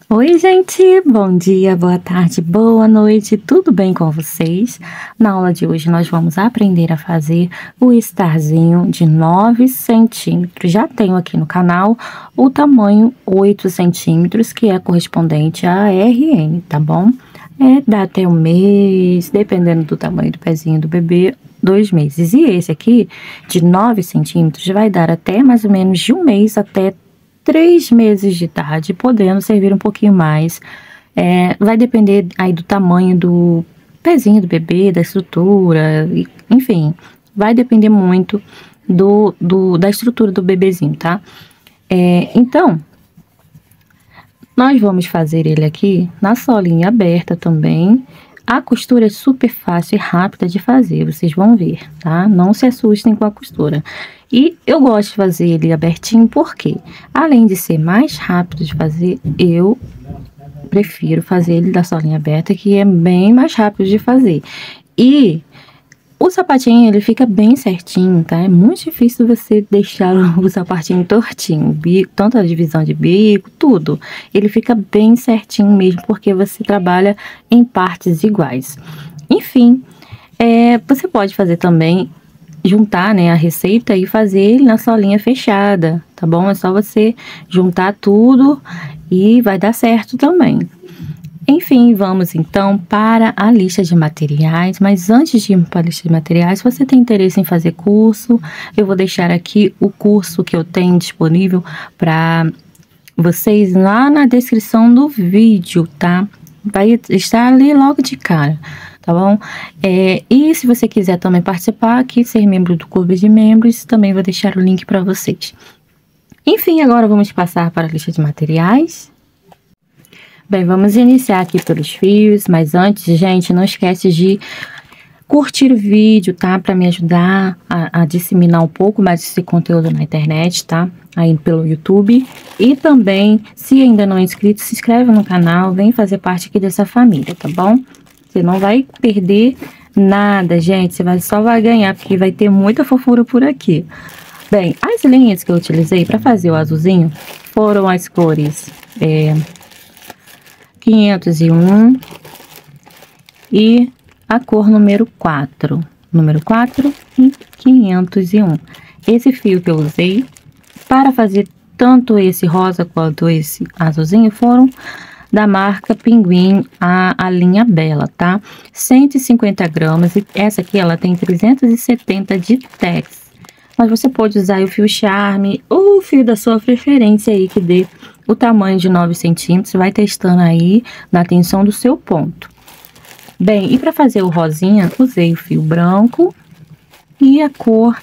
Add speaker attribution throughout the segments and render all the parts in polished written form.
Speaker 1: Oi, gente, bom dia, boa tarde, boa noite, tudo bem com vocês? Na aula de hoje nós vamos aprender a fazer o estarzinho de 9 centímetros. Já tenho aqui no canal o tamanho 8 centímetros, que é correspondente a RN, tá bom? Dá até um mês, dependendo do tamanho do pezinho do bebê, 2 meses. E esse aqui, de 9 centímetros, vai dar até mais ou menos de um mês até 3 meses de idade, podendo servir um pouquinho mais. Vai depender aí do tamanho do pezinho do bebê, da estrutura, enfim, vai depender muito da estrutura do bebezinho, tá? Então, nós vamos fazer ele aqui na solinha aberta também. A costura é super fácil e rápida de fazer, vocês vão ver, tá? Não se assustem com a costura. E eu gosto de fazer ele abertinho porque, além de ser mais rápido de fazer, eu prefiro fazer ele da solinha aberta, que é bem mais rápido de fazer. E o sapatinho, ele fica bem certinho, tá? É muito difícil você deixar o sapatinho tortinho, bico, tanto a divisão de bico, tudo. Ele fica bem certinho mesmo, porque você trabalha em partes iguais. Enfim, você pode fazer também, juntar, né, a receita e fazer ele na solinha fechada, tá bom? É só você juntar tudo e vai dar certo também. Enfim, vamos então para a lista de materiais, mas antes de ir para a lista de materiais, se você tem interesse em fazer curso, eu vou deixar aqui o curso que eu tenho disponível para vocês lá na descrição do vídeo, tá? Vai estar ali logo de cara, tá bom? E se você quiser também participar aqui, ser membro do clube de membros, também vou deixar o link para vocês. Enfim, agora vamos passar para a lista de materiais. Bem, vamos iniciar aqui pelos fios, mas antes, gente, não esquece de curtir o vídeo, tá? Para me ajudar a disseminar um pouco mais esse conteúdo na internet, tá? Aí pelo YouTube. E também, se ainda não é inscrito, se inscreve no canal, vem fazer parte aqui dessa família, tá bom? Você não vai perder nada, gente, só vai ganhar, porque vai ter muita fofura por aqui. Bem, as linhas que eu utilizei para fazer o azulzinho foram as cores 501 e a cor número 4 e 501. Esse fio que eu usei para fazer tanto esse rosa quanto esse azulzinho foram da marca Pinguim, a linha Bela, tá? 150 gramas, e essa aqui ela tem 370 de tex. Mas você pode usar o fio Charme ou o fio da sua preferência aí, que dê o tamanho de 9 centímetros, vai testando aí na tensão do seu ponto. Bem, e para fazer o rosinha, usei o fio branco e a cor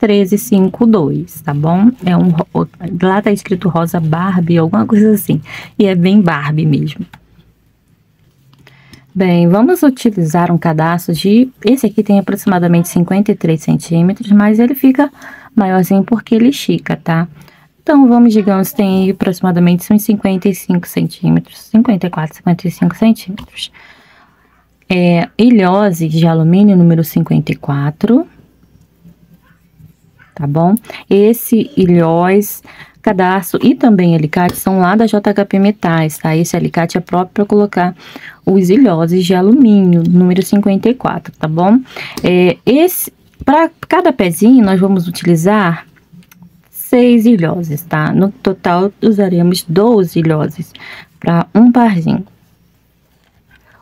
Speaker 1: 1352, tá bom? Lá tá escrito rosa Barbie, alguma coisa assim, e é bem Barbie mesmo. Bem, vamos utilizar um cadastro esse aqui tem aproximadamente 53 centímetros, mas ele fica maiorzinho porque ele estica, tá? Então, digamos, tem aí aproximadamente uns 55 centímetros, 54, 55 centímetros. Ilhose de alumínio número 54, tá bom? Esse ilhós, cadastro e também alicate são lá da JHP Metais, tá? Esse alicate é próprio para colocar os ilhoses de alumínio, número 54, tá bom? Para cada pezinho, nós vamos utilizar 6 ilhoses, tá? No total, usaremos 12 ilhoses para um parzinho.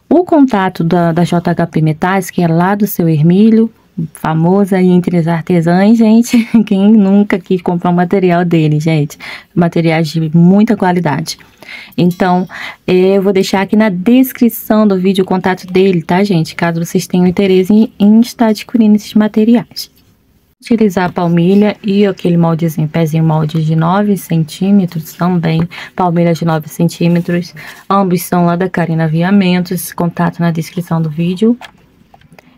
Speaker 1: O contato da JHP Metais, que é lá do Seu Hermílio, famoso aí entre as artesãs, gente, quem nunca quis comprar um material dele, gente? Materiais de muita qualidade. Então, eu vou deixar aqui na descrição do vídeo o contato dele, tá, gente? Caso vocês tenham interesse em estar adquirindo esses materiais. Utilizar a palmilha e aquele moldezinho, pezinho molde de 9 centímetros também, palmilha de 9 centímetros, ambos são lá da Karina Aviamentos, contato na descrição do vídeo.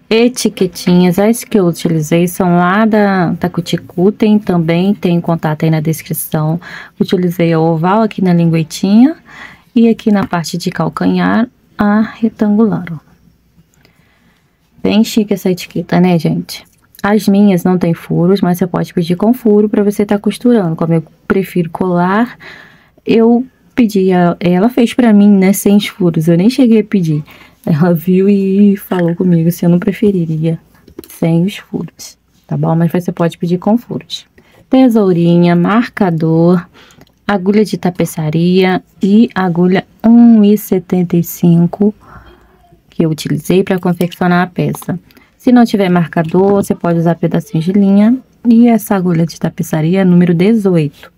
Speaker 1: Etiquetinhas, as que eu utilizei são lá da Cuticuten, também tem contato aí na descrição. Utilizei a oval aqui na linguetinha e aqui na parte de calcanhar a retangular, ó. Bem chique essa etiqueta, né, gente? As minhas não tem furos, mas você pode pedir com furo para você estar costurando. Como eu prefiro colar, eu pedi, ela fez pra mim, né, sem os furos, eu nem cheguei a pedir. Ela viu e falou comigo se eu não preferiria sem os furos, tá bom? Mas você pode pedir com furos. Tesourinha, marcador, agulha de tapeçaria e agulha 1,75 que eu utilizei para confeccionar a peça. Se não tiver marcador, você pode usar pedacinhos de linha e essa agulha de tapeçaria é número 18.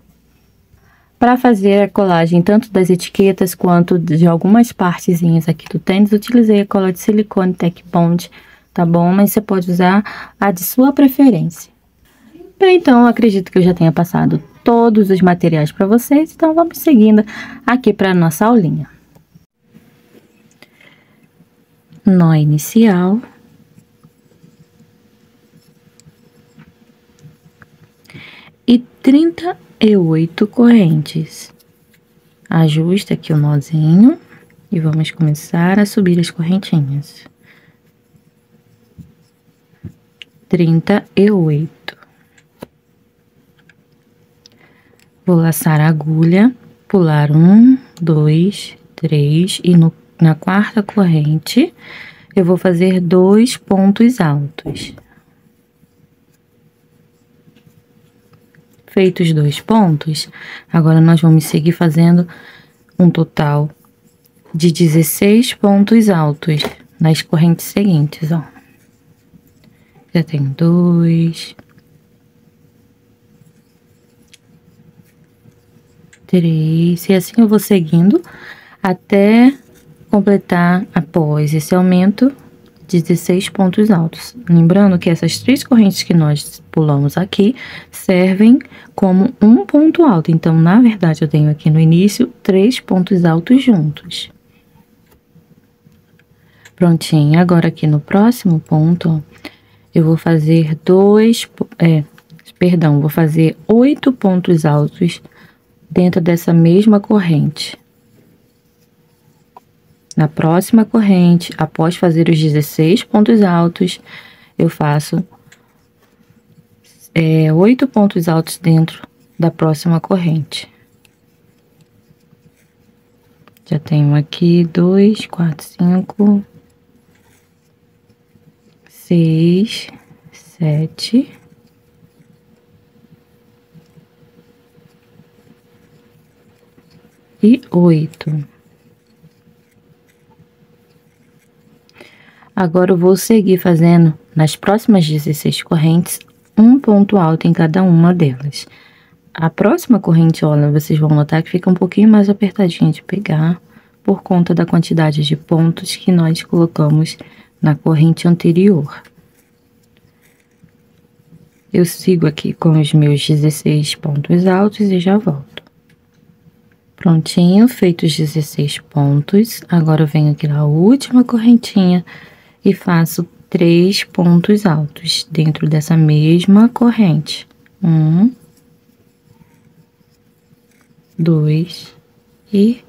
Speaker 1: Para fazer a colagem tanto das etiquetas quanto de algumas partezinhas aqui do tênis, utilizei a cola de silicone Tech Bond, tá bom? Mas você pode usar a de sua preferência. Bem, então, acredito que eu já tenha passado todos os materiais para vocês, então vamos seguindo aqui para a nossa aulinha. Nó inicial. E 38 correntes. Ajusta aqui o nozinho e vamos começar a subir as correntinhas. 38. Vou laçar a agulha, pular 1, 2, 3 e na quarta corrente eu vou fazer 2 pontos altos. Feitos 2 pontos, agora nós vamos seguir fazendo um total de 16 pontos altos nas correntes seguintes, ó. Já tenho 2, 3, e assim eu vou seguindo até completar, após esse aumento, 16 pontos altos. Lembrando que essas 3 correntes que nós pulamos aqui servem como um ponto alto. Então, na verdade, eu tenho aqui no início 3 pontos altos juntos. Prontinho. Agora, aqui no próximo ponto, ó, eu vou fazer vou fazer 8 pontos altos dentro dessa mesma corrente. Na próxima corrente, após fazer os 16 pontos altos, eu faço 8 pontos altos dentro da próxima corrente. Já tenho aqui 2, 4, 5, 6, 7... e 8. Agora eu vou seguir fazendo nas próximas 16 correntes um ponto alto em cada uma delas. A próxima corrente, olha, vocês vão notar que fica um pouquinho mais apertadinha de pegar por conta da quantidade de pontos que nós colocamos na corrente anterior. Eu sigo aqui com os meus 16 pontos altos e já volto. Prontinho, feitos os 16 pontos, agora eu venho aqui na última correntinha e faço 3 pontos altos dentro dessa mesma corrente. 1, 2 e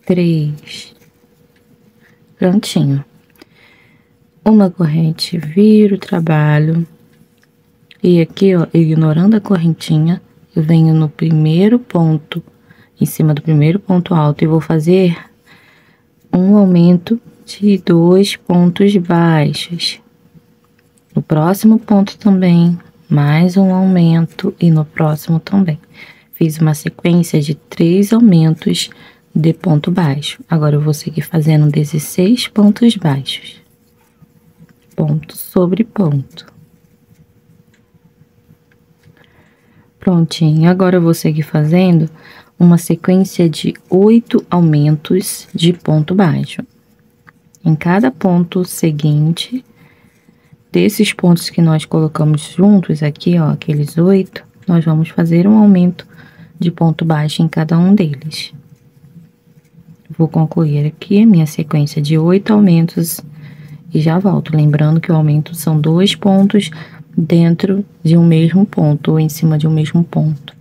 Speaker 1: 3. Prontinho. Uma corrente, viro o trabalho. E aqui, ó, ignorando a correntinha, eu venho no primeiro ponto, em cima do primeiro ponto alto, e vou fazer um aumento de 2 pontos baixos. No próximo ponto também, mais um aumento, e no próximo também. Fiz uma sequência de 3 aumentos de ponto baixo. Agora, eu vou seguir fazendo 16 pontos baixos. Ponto sobre ponto. Prontinho. Agora, eu vou seguir fazendo uma sequência de 8 aumentos de ponto baixo. Em cada ponto seguinte, desses pontos que nós colocamos juntos aqui, ó, aqueles 8, nós vamos fazer um aumento de ponto baixo em cada um deles. Vou concluir aqui a minha sequência de 8 aumentos e já volto. Lembrando que o aumento são 2 pontos dentro de um mesmo ponto, ou em cima de um mesmo ponto.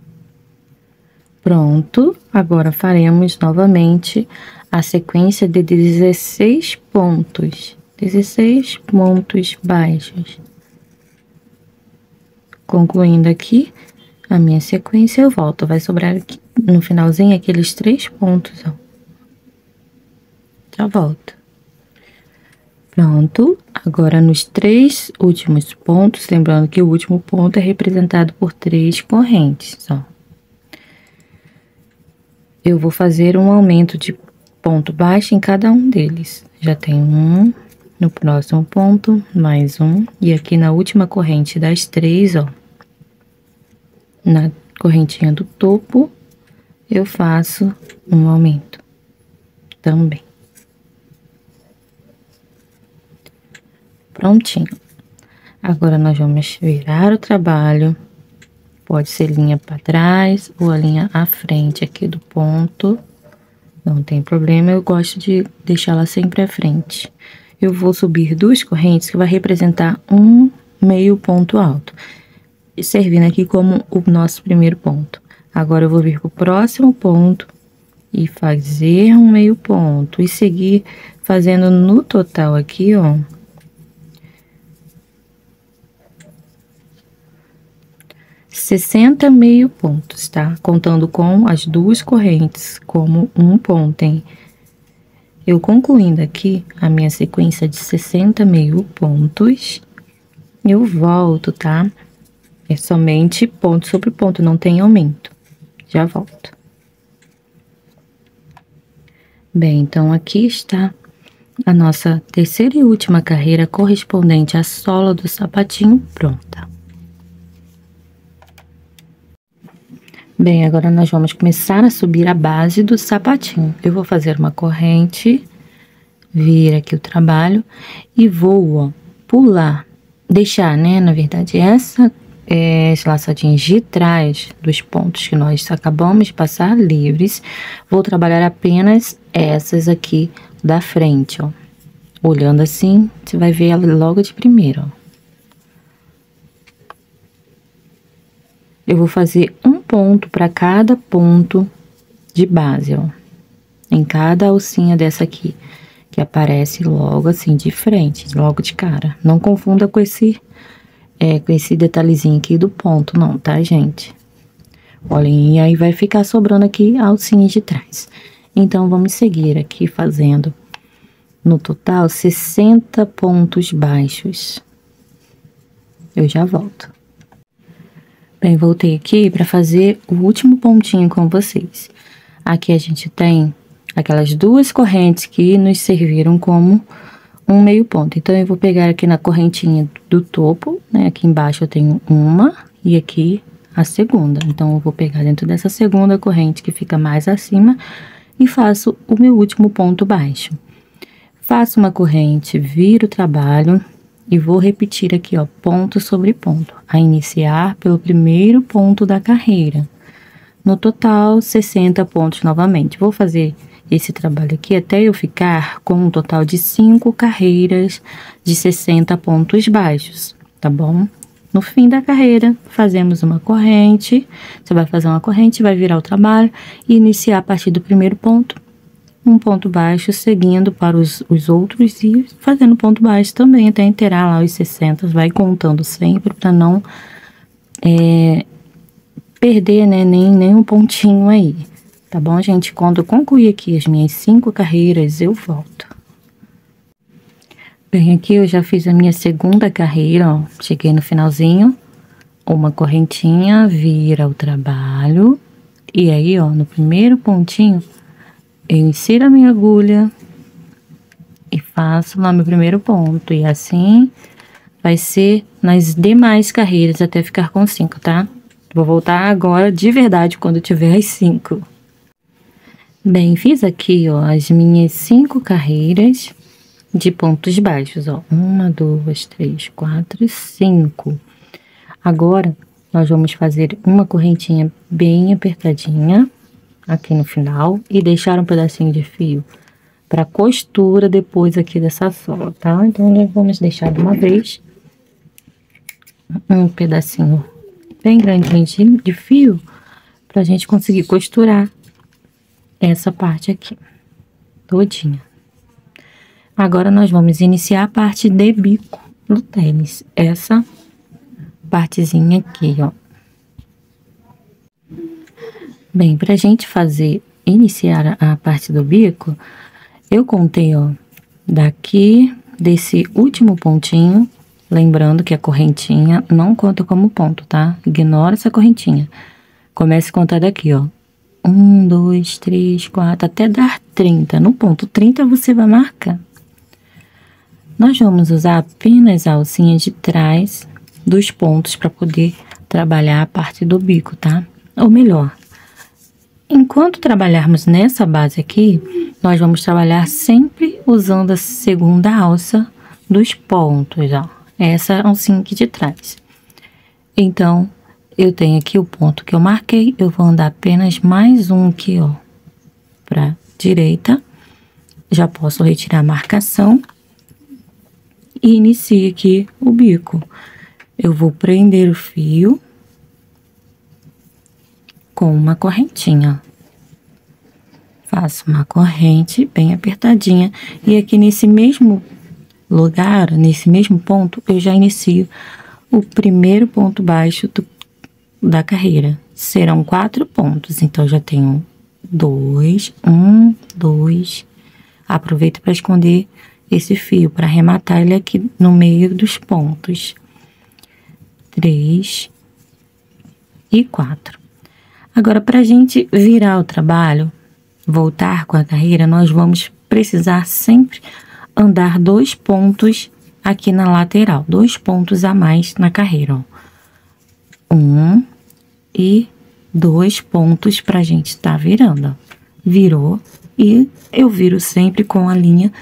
Speaker 1: Pronto, agora faremos novamente a sequência de 16 pontos. 16 pontos baixos. Concluindo aqui a minha sequência, eu volto. Vai sobrar aqui no finalzinho aqueles 3 pontos, ó. Já volto. Pronto. Agora, nos 3 últimos pontos, lembrando que o último ponto é representado por 3 correntes, ó. Eu vou fazer um aumento de ponto baixo em cada um deles. Já tem um, no próximo ponto, mais um. E aqui na última corrente das 3, ó, na correntinha do topo, eu faço um aumento também. Prontinho. Agora, nós vamos virar o trabalho. Pode ser linha para trás ou a linha à frente aqui do ponto. Não tem problema, eu gosto de deixá-la sempre à frente. Eu vou subir 2 correntes que vai representar um meio ponto alto. E servindo aqui como o nosso primeiro ponto. Agora, eu vou vir pro próximo ponto e fazer um meio ponto. E seguir fazendo no total aqui, ó, 60 meio pontos, tá? Contando com as 2 correntes como um ponto, hein? Eu concluindo aqui a minha sequência de 60 meio pontos, eu volto, tá? É somente ponto sobre ponto, não tem aumento. Já volto. Bem, então aqui está a nossa terceira e última carreira correspondente à sola do sapatinho pronta. Bem, agora nós vamos começar a subir a base do sapatinho. Eu vou fazer uma corrente, vir aqui o trabalho e vou, ó, pular, deixar, né, na verdade, esses laçadinhos de trás dos pontos que nós acabamos de passar livres. Vou trabalhar apenas essas aqui da frente, ó. Olhando assim, você vai ver ela logo de primeira, ó. Eu vou fazer um ponto para cada ponto de base, ó. Em cada alcinha dessa aqui, que aparece logo assim de frente, logo de cara. Não confunda com esse detalhezinho aqui do ponto, não, tá, gente? Olhem, e aí vai ficar sobrando aqui a alcinha de trás. Então, vamos seguir aqui fazendo, no total, 60 pontos baixos. Eu já volto. Bem, voltei aqui para fazer o último pontinho com vocês. Aqui a gente tem aquelas 2 correntes que nos serviram como um meio ponto. Então, eu vou pegar aqui na correntinha do topo, né? Aqui embaixo eu tenho uma e aqui a segunda. Então, eu vou pegar dentro dessa segunda corrente que fica mais acima e faço o meu último ponto baixo. Faço uma corrente, viro o trabalho e vou repetir aqui, ó, ponto sobre ponto, a iniciar pelo primeiro ponto da carreira. No total, 60 pontos novamente. Vou fazer esse trabalho aqui até eu ficar com um total de 5 carreiras de 60 pontos baixos, tá bom? No fim da carreira, fazemos uma corrente. Você vai fazer uma corrente, vai virar o trabalho e iniciar a partir do primeiro ponto, um ponto baixo, seguindo para os outros e fazendo ponto baixo também, até inteirar lá os 60, vai contando sempre para não perder, né, nem um pontinho aí, tá bom, gente? Quando eu concluir aqui as minhas 5 carreiras, eu volto. Bem, aqui eu já fiz a minha segunda carreira, ó, cheguei no finalzinho, uma correntinha, vira o trabalho, e aí, ó, no primeiro pontinho, eu insiro a minha agulha e faço lá meu primeiro ponto. E assim vai ser nas demais carreiras até ficar com 5, tá? Vou voltar agora de verdade quando tiver as 5. Bem, fiz aqui, ó, as minhas 5 carreiras de pontos baixos, ó. 1, 2, 3, 4, 5. Agora, nós vamos fazer uma correntinha bem apertadinha aqui no final e deixar um pedacinho de fio para costura depois aqui dessa sola, tá? Então, nós vamos deixar de uma vez um pedacinho bem grandinho de fio pra gente conseguir costurar essa parte aqui todinha. Agora, nós vamos iniciar a parte de bico do tênis, essa partezinha aqui, ó. Bem, pra gente iniciar a parte do bico, eu contei, ó, daqui desse último pontinho, lembrando que a correntinha não conta como ponto, tá? Ignora essa correntinha. Comece a contar daqui, ó. 1, 2, 3, 4, até dar 30. No ponto 30 você vai marcar. Nós vamos usar apenas a alcinha de trás dos pontos para poder trabalhar a parte do bico, tá? Ou melhor, enquanto trabalharmos nessa base aqui, nós vamos trabalhar sempre usando a segunda alça dos pontos, ó. Essa alcinha aqui de trás. Então, eu tenho aqui o ponto que eu marquei, eu vou andar apenas mais um aqui, ó, pra direita. Já posso retirar a marcação e inicio aqui o bico. Eu vou prender o fio com uma correntinha. Faço uma corrente bem apertadinha e aqui nesse mesmo lugar, nesse mesmo ponto, eu já inicio o primeiro ponto baixo da carreira. Serão 4 pontos, então eu já tenho 2, 1, 2. Aproveito para esconder esse fio, para arrematar ele aqui no meio dos pontos. 3 e 4. Agora, para a gente virar o trabalho, voltar com a carreira, nós vamos precisar sempre andar 2 pontos aqui na lateral, 2 pontos a mais na carreira, ó. 1 e 2 pontos pra gente estar virando, ó. Virou e eu viro sempre com a linha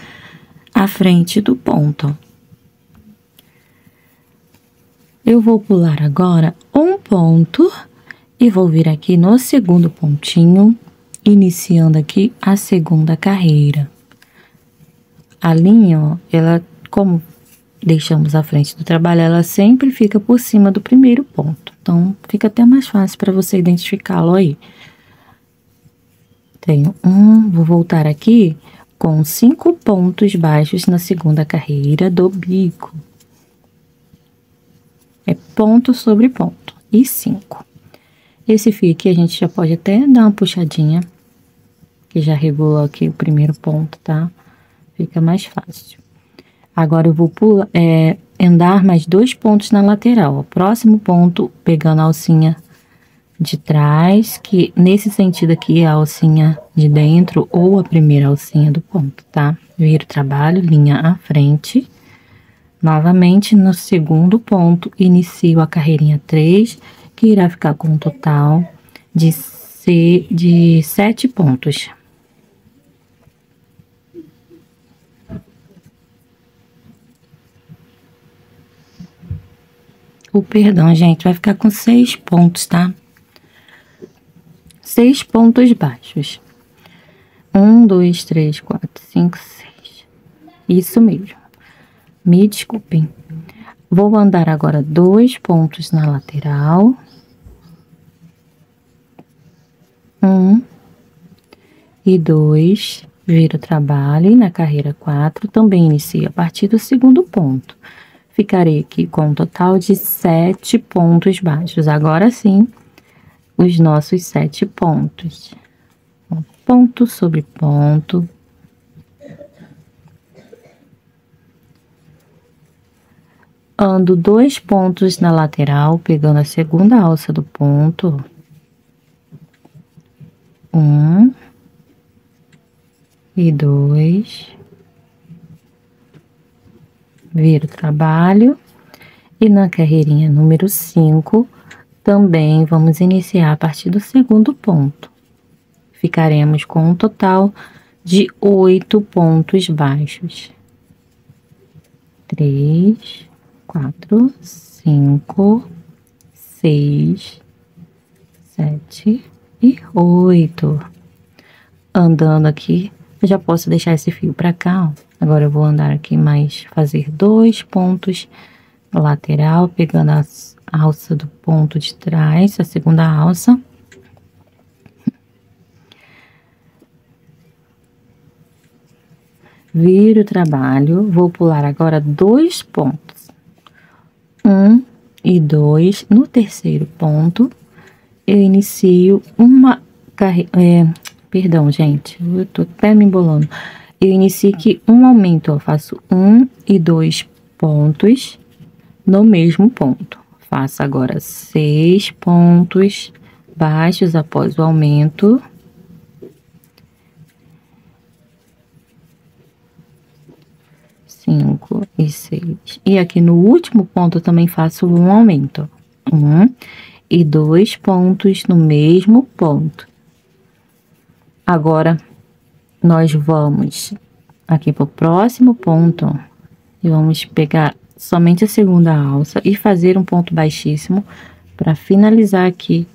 Speaker 1: à frente do ponto, ó. Eu vou pular agora um ponto e vou vir aqui no segundo pontinho, iniciando aqui a segunda carreira. A linha, ó, ela, como deixamos à frente do trabalho, ela sempre fica por cima do primeiro ponto. Então, fica até mais fácil para você identificá-lo aí. Tenho vou voltar aqui com 5 pontos baixos na segunda carreira do bico. É ponto sobre ponto. E 5. Esse fio aqui a gente já pode até dar uma puxadinha, que já regulou aqui o primeiro ponto, tá? Fica mais fácil. Agora eu vou andar mais 2 pontos na lateral. O próximo ponto, pegando a alcinha de trás, que nesse sentido aqui é a alcinha de dentro ou a primeira alcinha do ponto, tá? Viro o trabalho, linha à frente. Novamente, no segundo ponto, inicio a carreirinha 3, que irá ficar com um total de 7 pontos. Perdão, gente, vai ficar com 6 pontos, tá? 6 pontos baixos. 1, 2, 3, 4, 5, 6. Isso mesmo. Me desculpem. Vou andar agora 2 pontos na lateral. 1 e 2. Viro o trabalho e na carreira 4 também inicio a partir do segundo ponto. Ficarei aqui com um total de 7 pontos baixos. Agora sim, os nossos 7 pontos. Ponto sobre ponto. Ando 2 pontos na lateral, pegando a segunda alça do ponto. 1 e 2. Viro o trabalho e na carreirinha número 5 também vamos iniciar a partir do segundo ponto. Ficaremos com um total de 8 pontos baixos. 3, 4, 5, 6, 7 e 8. Andando aqui, eu já posso deixar esse fio para cá, ó. Agora eu vou andar aqui fazer 2 pontos lateral, pegando a alça do ponto de trás, a segunda alça. Viro o trabalho, vou pular agora 2 pontos. 1 e 2. No terceiro ponto, eu inicio uma Perdão, gente, eu tô até me embolando. Eu inicio aqui um aumento, ó, faço 1 e 2 pontos no mesmo ponto. Faço agora 6 pontos baixos após o aumento. Cinco e 6. E aqui no último ponto eu também faço um aumento. 1 e 2 pontos no mesmo ponto. Agora, nós vamos aqui para o próximo ponto e vamos pegar somente a segunda alça e fazer um ponto baixíssimo para finalizar aqui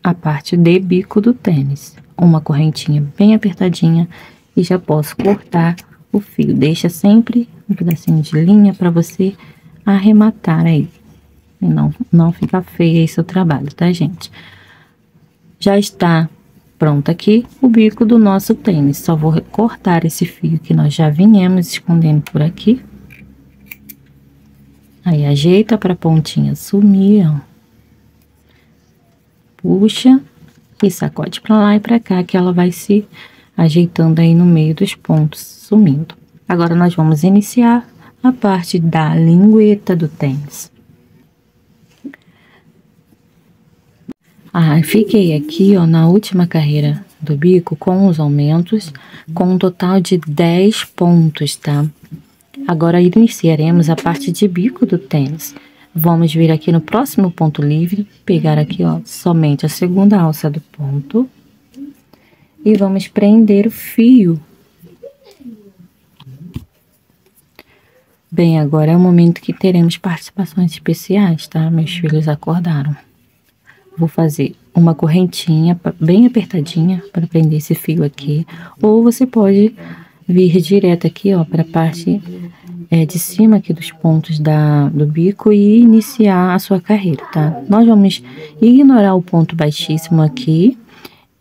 Speaker 1: a parte de bico do tênis. Uma correntinha bem apertadinha e já posso cortar o fio. Deixa sempre um pedacinho de linha para você arrematar aí. E não fica feio aí seu trabalho, tá, gente? Já está pronto aqui o bico do nosso tênis. Só vou cortar esse fio que nós já vinhamos escondendo por aqui. Aí, ajeita para a pontinha sumir, ó. Puxa e sacode para lá e para cá, que ela vai se ajeitando aí no meio dos pontos, sumindo. Agora, nós vamos iniciar a parte da lingueta do tênis. Fiquei aqui, ó, na última carreira do bico com os aumentos, com um total de 10 pontos, tá? Agora, iniciaremos a parte de bico do tênis. Vamos vir aqui no próximo ponto livre, pegar aqui, ó, somente a segunda alça do ponto. E vamos prender o fio. Bem, agora é o momento que teremos participações especiais, tá? Meus filhos acordaram. Vou fazer uma correntinha bem apertadinha para prender esse fio aqui. Ou você pode vir direto aqui, ó, para a parte de cima aqui dos pontos do bico e iniciar a sua carreira, tá? Nós vamos ignorar o ponto baixíssimo aqui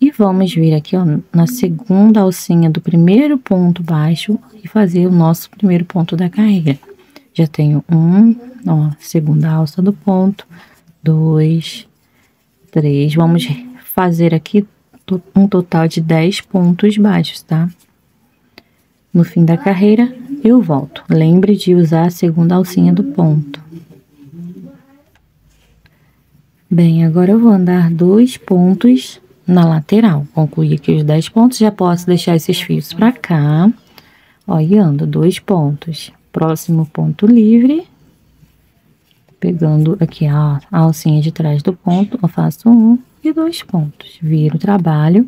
Speaker 1: e vamos vir aqui, ó, na segunda alcinha do primeiro ponto baixo e fazer o nosso primeiro ponto da carreira. Já tenho ó, segunda alça do ponto, 2, 3. Vamos fazer aqui um total de 10 pontos baixos, tá? No fim da carreira, eu volto. Lembre de usar a segunda alcinha do ponto. Bem, agora eu vou andar 2 pontos na lateral. Concluí aqui os 10 pontos, já posso deixar esses fios pra cá. Ó, e ando 2 pontos. Próximo ponto livre. Pegando aqui a alcinha de trás do ponto, eu faço 1 e 2 pontos. Viro o trabalho.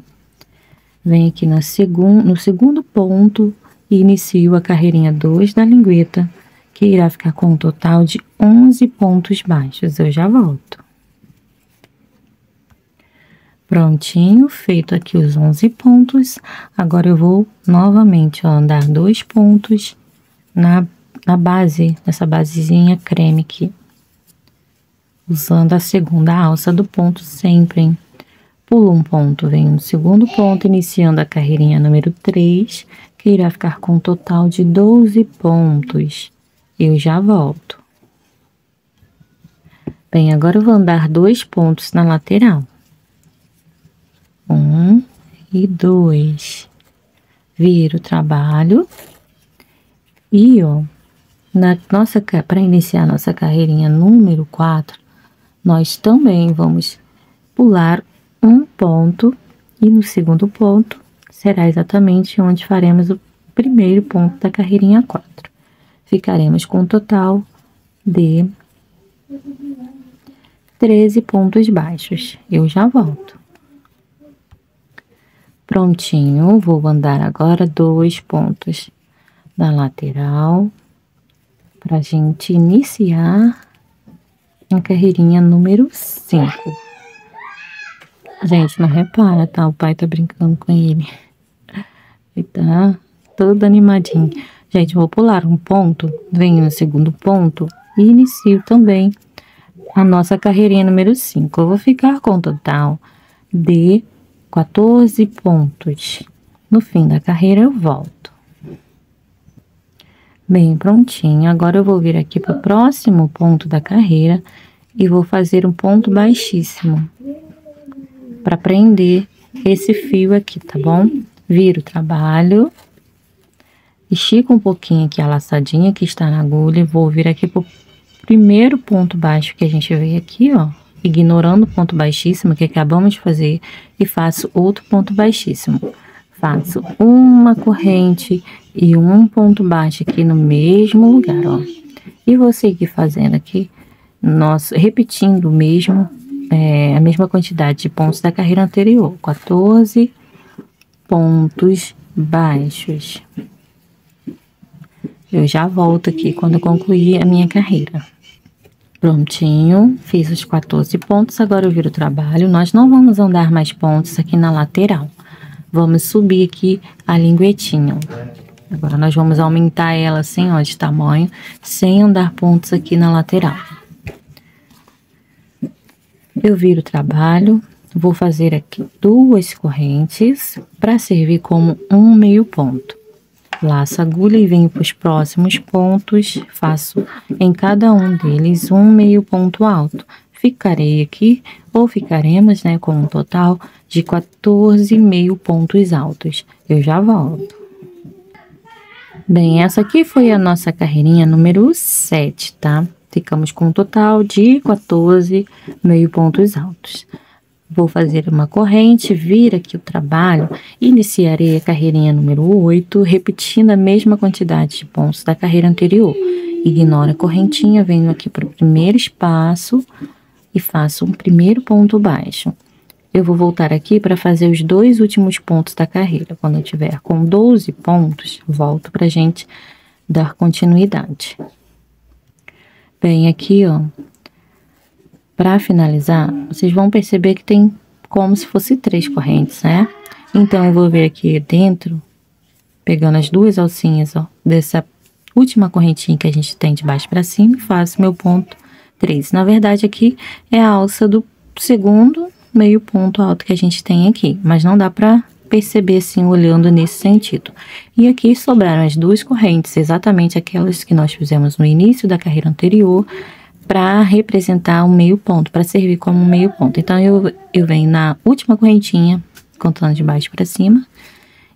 Speaker 1: Venho aqui no segundo ponto e inicio a carreirinha 2 da lingueta, que irá ficar com um total de 11 pontos baixos. Eu já volto. Prontinho, feito aqui os 11 pontos. Agora eu vou novamente, ó, andar 2 pontos na base, nessa basezinha creme aqui. Usando a segunda alça do ponto sempre, hein? Pulo um ponto, venho no segundo ponto, iniciando a carreirinha número 3, que irá ficar com um total de 12 pontos. Eu já volto. Bem, agora eu vou andar 2 pontos na lateral. 1 e 2. Viro o trabalho. E, ó, para iniciar a nossa carreirinha número 4, nós também vamos pular um ponto e no segundo ponto será exatamente onde faremos o primeiro ponto da carreirinha 4. Ficaremos com um total de 13 pontos baixos. Eu já volto. Prontinho, vou andar agora 2 pontos na lateral pra gente iniciar a carreirinha número 5. Gente, não repara, tá? O pai tá brincando com ele. Ele tá todo animadinho. Gente, vou pular um ponto, venho no segundo ponto e inicio também a nossa carreirinha número 5. Eu vou ficar com um total de 14 pontos. No fim da carreira eu volto. Bem, prontinho. Agora eu vou vir aqui para o próximo ponto da carreira e vou fazer um ponto baixíssimo para prender esse fio aqui, tá bom? Viro o trabalho, estico um pouquinho aqui a laçadinha que está na agulha e vou vir aqui pro primeiro ponto baixo que a gente veio aqui, ó, ignorando o ponto baixíssimo que acabamos de fazer e faço outro ponto baixíssimo. Faço uma corrente e um ponto baixo aqui no mesmo lugar, ó. E vou seguir fazendo aqui, repetindo o mesmo, a mesma quantidade de pontos da carreira anterior, 14 pontos baixos. Eu já volto aqui quando eu concluir a minha carreira. Prontinho, fiz os 14 pontos, agora eu viro o trabalho. Nós não vamos andar mais pontos aqui na lateral. Vamos subir aqui a linguetinha. Agora nós vamos aumentar ela assim, ó, de tamanho, sem andar pontos aqui na lateral. Eu viro o trabalho, vou fazer aqui 2 correntes para servir como um meio ponto. Laço a agulha e venho para os próximos pontos, faço em cada um deles um meio ponto alto. Ficarei aqui, ou ficaremos, né, com um total de 14 meio pontos altos. Eu já volto. Bem, essa aqui foi a nossa carreirinha número 7, tá? Ficamos com um total de 14 meio pontos altos. Vou fazer uma corrente, vir aqui o trabalho, iniciarei a carreirinha número 8, repetindo a mesma quantidade de pontos da carreira anterior. Ignoro a correntinha, venho aqui para o primeiro espaço e faço um primeiro ponto baixo. Eu vou voltar aqui para fazer os 2 últimos pontos da carreira. Quando eu tiver com 12 pontos, volto para a gente dar continuidade. Bem, aqui, ó. Para finalizar, vocês vão perceber que tem como se fosse 3 correntes, né? Então, eu vou vir aqui dentro, pegando as 2 alcinhas, ó, dessa última correntinha que a gente tem de baixo para cima, e faço meu ponto 3. Na verdade, aqui é a alça do segundo meio ponto alto que a gente tem aqui, mas não dá para perceber assim, olhando nesse sentido. E aqui sobraram as 2 correntes, exatamente aquelas que nós fizemos no início da carreira anterior, para representar um meio ponto, para servir como um meio ponto. Então, eu venho na última correntinha, contando de baixo para cima,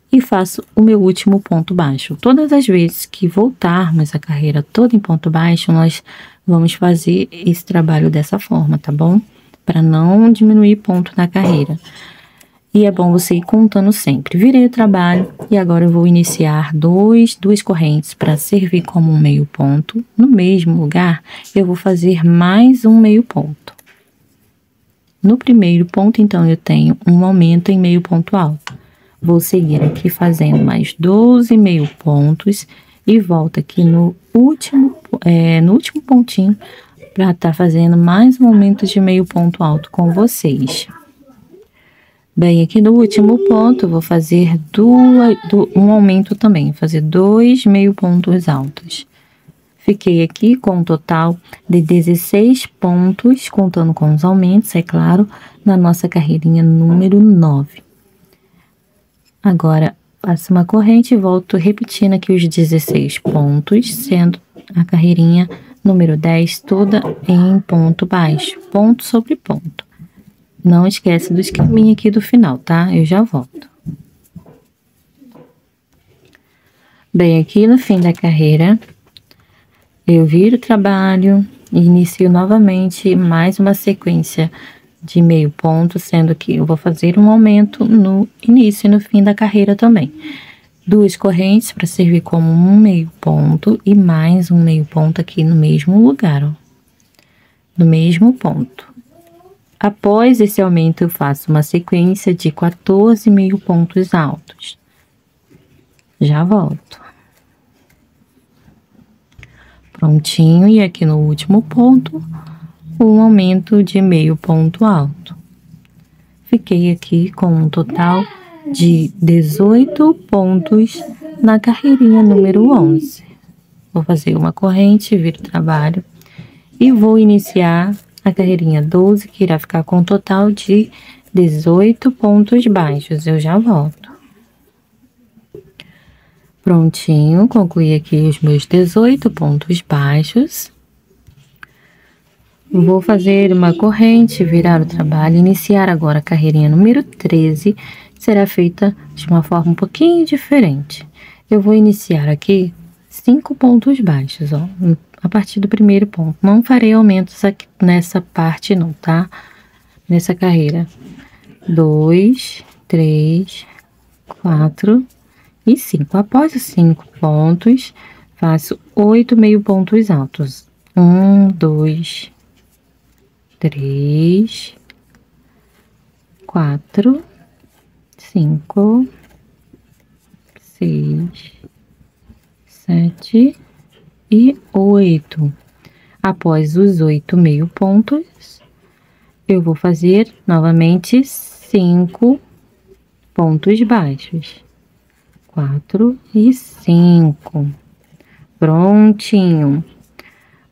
Speaker 1: e faço o meu último ponto baixo. Todas as vezes que voltarmos a carreira toda em ponto baixo, nós vamos fazer esse trabalho dessa forma, tá bom? Para não diminuir ponto na carreira. E é bom você ir contando sempre. Virei o trabalho e agora eu vou iniciar duas correntes para servir como um meio ponto. No mesmo lugar, eu vou fazer mais um meio ponto. No primeiro ponto, então, eu tenho um aumento em meio ponto alto. Vou seguir aqui fazendo mais 12 meio pontos e volto aqui no último pontinho para estar fazendo mais um aumento de meio ponto alto com vocês. Bem, aqui no último ponto, eu vou fazer um aumento também, fazer 2 meio pontos altos. Fiquei aqui com um total de 16 pontos, contando com os aumentos, é claro, na nossa carreirinha número 9. Agora, faço uma corrente e volto repetindo aqui os 16 pontos, sendo a carreirinha número 10 toda em ponto baixo, ponto sobre ponto. Não esquece do esqueminha aqui do final, tá? Eu já volto. Bem, aqui no fim da carreira, eu viro o trabalho e inicio novamente mais uma sequência de meio ponto, sendo que eu vou fazer um aumento no início e no fim da carreira também. 2 correntes para servir como um meio ponto e mais um meio ponto aqui no mesmo lugar, ó. No mesmo ponto. Após esse aumento, eu faço uma sequência de 14 meio pontos altos. Já volto. Prontinho, e aqui no último ponto, um aumento de meio ponto alto. Fiquei aqui com um total de 18 pontos na carreirinha número 11. Vou fazer uma corrente, viro o trabalho e vou iniciar a carreirinha 12, que irá ficar com um total de 18 pontos baixos. Eu já volto. Prontinho, concluí aqui os meus 18 pontos baixos. Vou fazer uma corrente, virar o trabalho, iniciar agora a carreirinha número 13, será feita de uma forma um pouquinho diferente. Eu vou iniciar aqui 5 pontos baixos, ó, a partir do primeiro ponto. Não farei aumentos aqui nessa parte não, tá? Nessa carreira. 2, 3, 4 e 5. Após os 5 pontos, faço 8 meio pontos altos. 1, 2, 3, 4, 5, 6, 7 e 8. Após os 8 meio pontos, eu vou fazer novamente 5 pontos baixos. 4 e 5. Prontinho.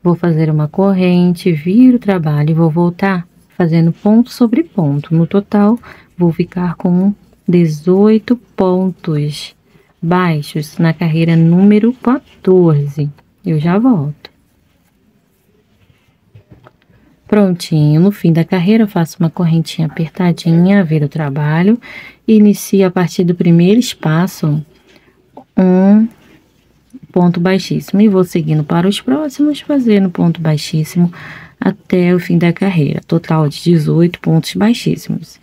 Speaker 1: Vou fazer uma corrente, viro o trabalho e vou voltar fazendo ponto sobre ponto. No total, vou ficar com 18 pontos baixos na carreira número 14. Eu já volto. Prontinho, no fim da carreira eu faço uma correntinha apertadinha, viro o trabalho, e inicio a partir do primeiro espaço um ponto baixíssimo e vou seguindo para os próximos, fazendo ponto baixíssimo até o fim da carreira. Total de 18 pontos baixíssimos.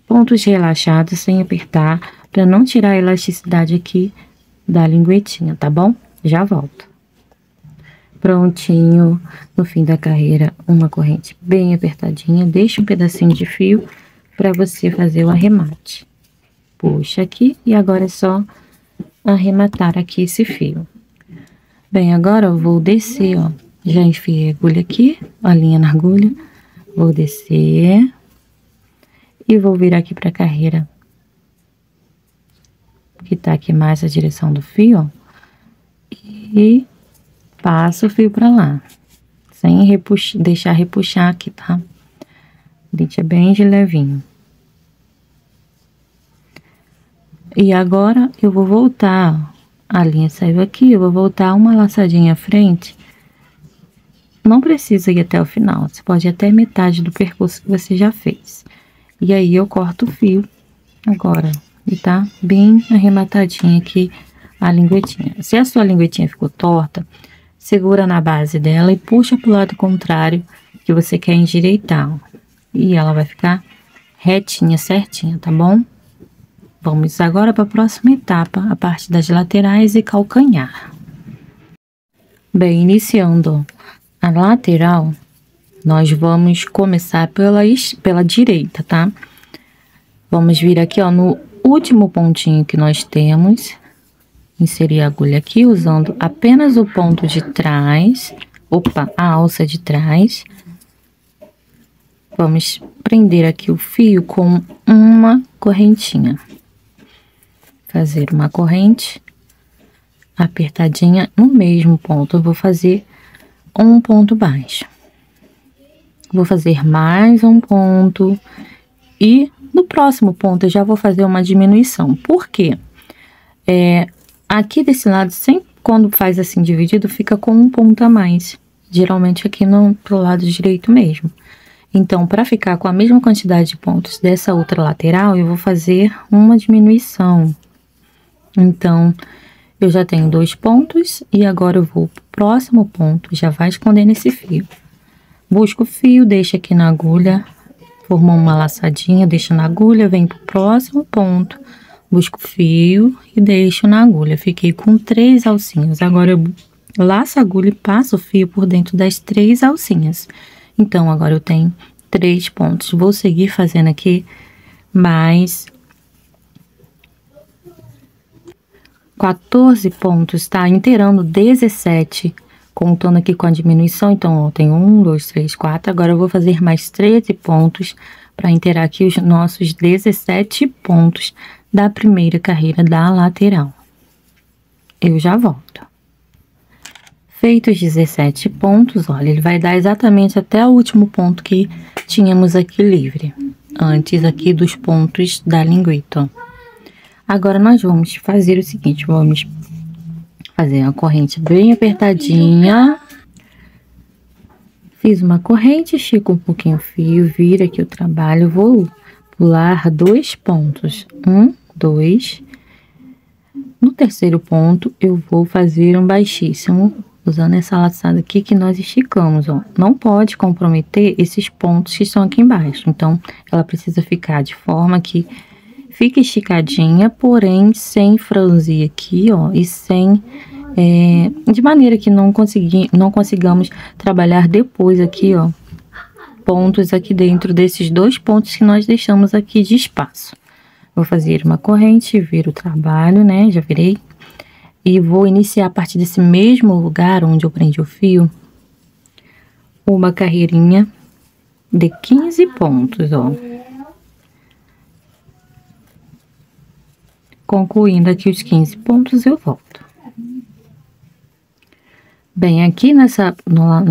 Speaker 1: Pontos relaxados sem apertar, para não tirar a elasticidade aqui da linguetinha, tá bom? Já volto. Prontinho, no fim da carreira, uma corrente bem apertadinha. Deixa um pedacinho de fio para você fazer o arremate. Puxa aqui e agora é só arrematar aqui esse fio. Bem, agora eu vou descer, ó. Já enfiei a agulha aqui, a linha na agulha. Vou descer e vou virar aqui para a carreira que tá aqui mais a direção do fio, ó. E passo o fio para lá, sem deixar repuxar aqui, tá? Deixa bem de levinho. E agora eu vou voltar, a linha saiu aqui, eu vou voltar uma laçadinha à frente. Não precisa ir até o final, você pode ir até metade do percurso que você já fez. E aí eu corto o fio agora, e tá bem arrematadinha aqui a linguetinha. Se a sua linguetinha ficou torta, segura na base dela e puxa pro lado contrário que você quer endireitar, ó. E ela vai ficar retinha, certinha, tá bom? Vamos agora para a próxima etapa, a parte das laterais e calcanhar. Bem, iniciando a lateral, nós vamos começar pela direita, tá? Vamos vir aqui, ó, no último pontinho que nós temos, inserir a agulha aqui usando apenas o ponto de trás, a alça de trás. Vamos prender aqui o fio com uma correntinha. Fazer uma corrente apertadinha no mesmo ponto. Eu vou fazer um ponto baixo. Vou fazer mais um ponto e no próximo ponto eu já vou fazer uma diminuição. Por quê? Aqui desse lado, sempre quando faz assim dividido, fica com um ponto a mais. Geralmente aqui pro lado direito mesmo. Então, para ficar com a mesma quantidade de pontos dessa outra lateral, eu vou fazer uma diminuição. Então, eu já tenho 2 pontos e agora eu vou pro próximo ponto, já vai escondendo esse fio. Busco o fio, deixa aqui na agulha, formou uma laçadinha, deixa na agulha, vem pro próximo ponto. Busco o fio e deixo na agulha. Fiquei com 3 alcinhas. Agora eu laço a agulha e passo o fio por dentro das 3 alcinhas. Então, agora eu tenho 3 pontos. Vou seguir fazendo aqui mais 14 pontos, tá? Inteirando 17, contando aqui com a diminuição. Então, ó, tem 1, 2, 3, 4. Agora eu vou fazer mais 13 pontos para inteirar aqui os nossos 17 pontos da primeira carreira da lateral. Eu já volto. Feitos 17 pontos, olha, ele vai dar exatamente até o último ponto que tínhamos aqui livre, antes aqui dos pontos da lingueta, ó. Agora, nós vamos fazer o seguinte, vamos fazer uma corrente bem apertadinha, Fiz uma corrente, estico um pouquinho o fio, vira aqui o trabalho, vou pular 2 pontos. 1, 2. No terceiro ponto, eu vou fazer um baixíssimo, usando essa laçada aqui que nós esticamos, ó. Não pode comprometer esses pontos que estão aqui embaixo. Então, ela precisa ficar de forma que fique esticadinha, porém sem franzir aqui, ó, e sem... de maneira que não consigamos trabalhar depois aqui, ó, pontos aqui dentro desses 2 pontos que nós deixamos aqui de espaço. Vou fazer uma corrente, viro o trabalho, né? Já virei. E vou iniciar a partir desse mesmo lugar onde eu prendi o fio, uma carreirinha de 15 pontos, ó. Concluindo aqui os 15 pontos, eu volto. Bem, aqui na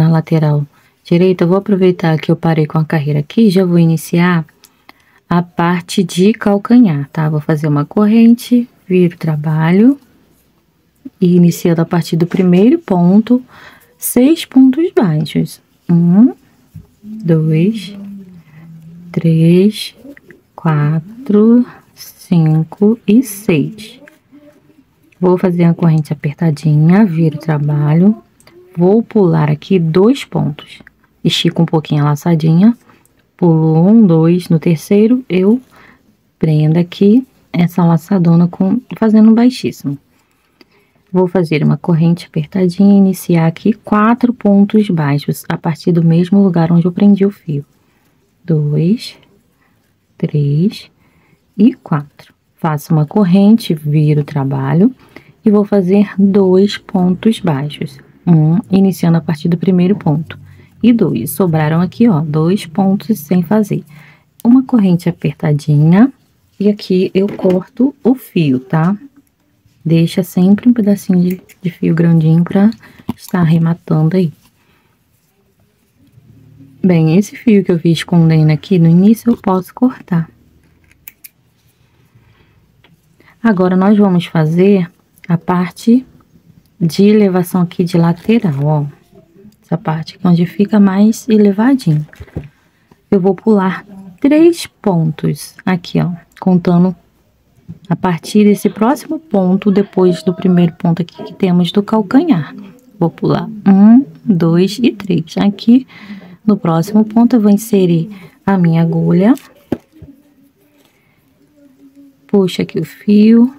Speaker 1: lateral direita, eu vou aproveitar que eu parei com a carreira aqui, já vou iniciar a parte de calcanhar, tá? Vou fazer uma corrente, viro o trabalho e iniciando a partir do primeiro ponto, 6 pontos baixos. 1, 2, 3, 4, 5 e 6. Vou fazer a corrente apertadinha, viro o trabalho, vou pular aqui 2 pontos. Estico um pouquinho a laçadinha, pulo 1, 2, no terceiro eu prendo aqui essa laçadona fazendo um baixíssimo. Vou fazer uma corrente apertadinha e iniciar aqui 4 pontos baixos a partir do mesmo lugar onde eu prendi o fio. 2, 3 e 4. Faço uma corrente, viro o trabalho e vou fazer 2 pontos baixos. Iniciando a partir do primeiro ponto. E 2, sobraram aqui, ó, 2 pontos sem fazer. Uma corrente apertadinha e aqui eu corto o fio, tá? Deixa sempre um pedacinho de fio grandinho pra estar arrematando aí. Bem, esse fio que eu vi escondendo aqui no início, eu posso cortar. Agora, nós vamos fazer a parte de elevação aqui de lateral, ó. Essa parte aqui onde fica mais elevadinho. Eu vou pular 3 pontos aqui, ó, contando a partir desse próximo ponto, depois do primeiro ponto aqui que temos do calcanhar. Vou pular 1, 2 e 3. Aqui, no próximo ponto, eu vou inserir a minha agulha. Puxo aqui o fio.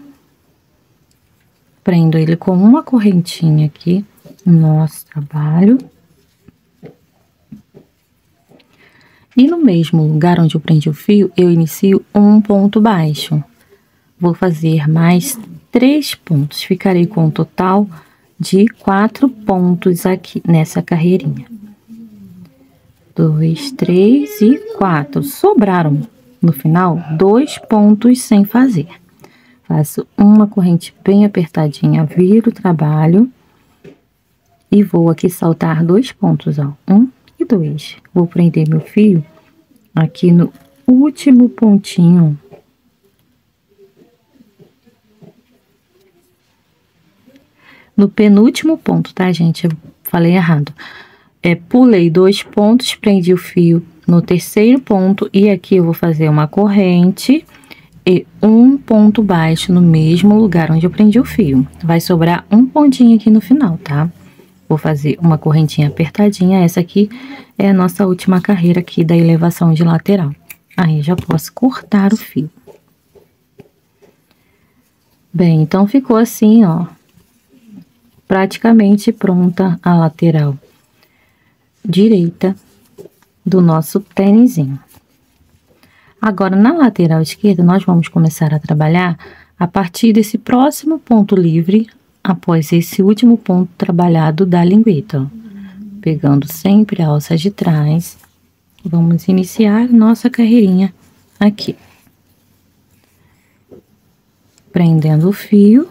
Speaker 1: Prendo ele com uma correntinha aqui no nosso trabalho. E no mesmo lugar onde eu prendi o fio, eu inicio um ponto baixo. Vou fazer mais 3 pontos. Ficarei com um total de 4 pontos aqui nessa carreirinha. 2, 3 e 4. Sobraram no final 2 pontos sem fazer. Faço uma corrente bem apertadinha, viro o trabalho e vou aqui saltar 2 pontos, ó. 1 e 2. Vou prender meu fio aqui no último pontinho. No penúltimo ponto, tá, gente? Eu falei errado. Pulei 2 pontos, prendi o fio no terceiro ponto e aqui eu vou fazer uma corrente e um ponto baixo no mesmo lugar onde eu prendi o fio. Vai sobrar um pontinho aqui no final, tá? Vou fazer uma correntinha apertadinha. Essa aqui é a nossa última carreira aqui da elevação de lateral. Aí já posso cortar o fio. Bem, então ficou assim, ó. Praticamente pronta a lateral direita do nosso tênisinho. Agora, na lateral esquerda, nós vamos começar a trabalhar a partir desse próximo ponto livre, após esse último ponto trabalhado da lingueta, ó. Pegando sempre a alça de trás, vamos iniciar nossa carreirinha aqui. Prendendo o fio.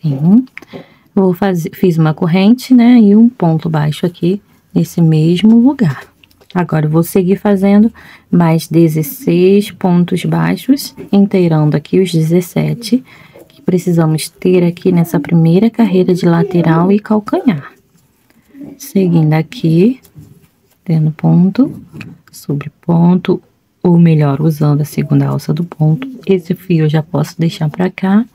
Speaker 1: Sim. Fiz uma corrente, né, e um ponto baixo aqui, nesse mesmo lugar. Agora, eu vou seguir fazendo mais 16 pontos baixos, inteirando aqui os 17 precisamos ter aqui nessa primeira carreira de lateral e calcanhar. Seguindo aqui, tendo ponto sobre ponto, ou melhor, usando a segunda alça do ponto. Esse fio eu já posso deixar pra cá.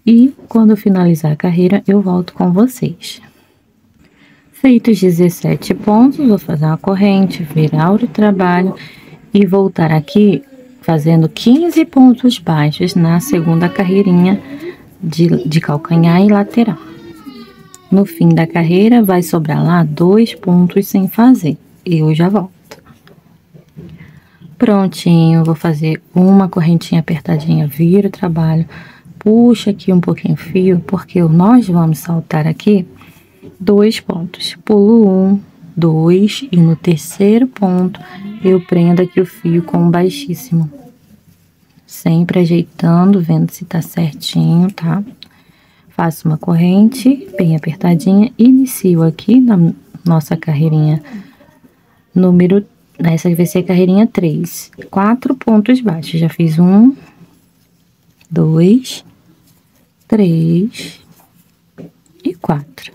Speaker 1: E quando eu finalizar a carreira, eu volto com vocês. Feitos 17 pontos, vou fazer uma corrente, virar o trabalho e voltar aqui fazendo 15 pontos baixos na segunda carreirinha de calcanhar e lateral. No fim da carreira, vai sobrar lá 2 pontos sem fazer. Eu já volto. Prontinho, vou fazer uma correntinha apertadinha, viro o trabalho, puxa aqui um pouquinho o fio, porque nós vamos saltar aqui 2 pontos. Pulo 1, 2 e no terceiro ponto eu prendo aqui o fio com baixíssimo. Sempre ajeitando, vendo se tá certinho, tá? Faço uma corrente bem apertadinha, inicio aqui na nossa carreirinha número, essa vai ser a carreirinha 3. 4 pontos baixos, já fiz 1, 2, 3 e 4.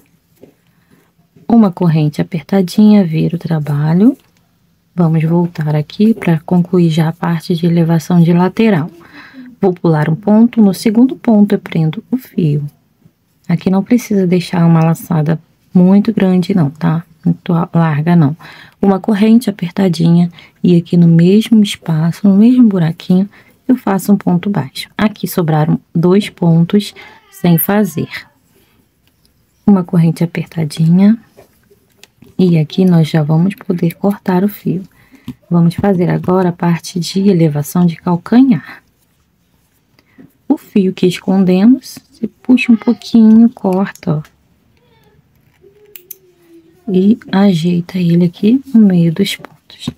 Speaker 1: Uma corrente apertadinha, viro o trabalho. Vamos voltar aqui para concluir já a parte de elevação de lateral. Vou pular um ponto, no segundo ponto eu prendo o fio. Aqui não precisa deixar uma laçada muito grande não, tá? Muito larga não. Uma corrente apertadinha e aqui no mesmo espaço, no mesmo buraquinho, eu faço um ponto baixo. Aqui sobraram 2 pontos sem fazer. Uma corrente apertadinha. E aqui nós já vamos poder cortar o fio. Vamos fazer agora a parte de elevação de calcanhar. O fio que escondemos, você puxa um pouquinho, corta, ó. E ajeita ele aqui no meio dos pontos.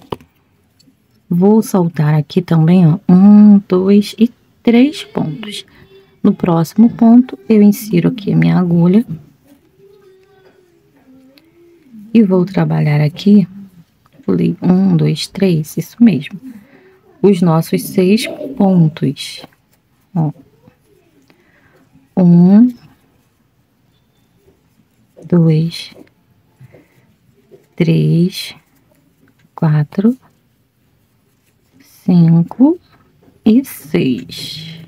Speaker 1: Vou saltar aqui também, ó, 1, 2 e 3 pontos. No próximo ponto, eu insiro aqui a minha agulha. E vou trabalhar aqui, pulei 1, 2, 3, isso mesmo. Os nossos 6 pontos. Ó. 1, 2, 3, 4, 5 e 6.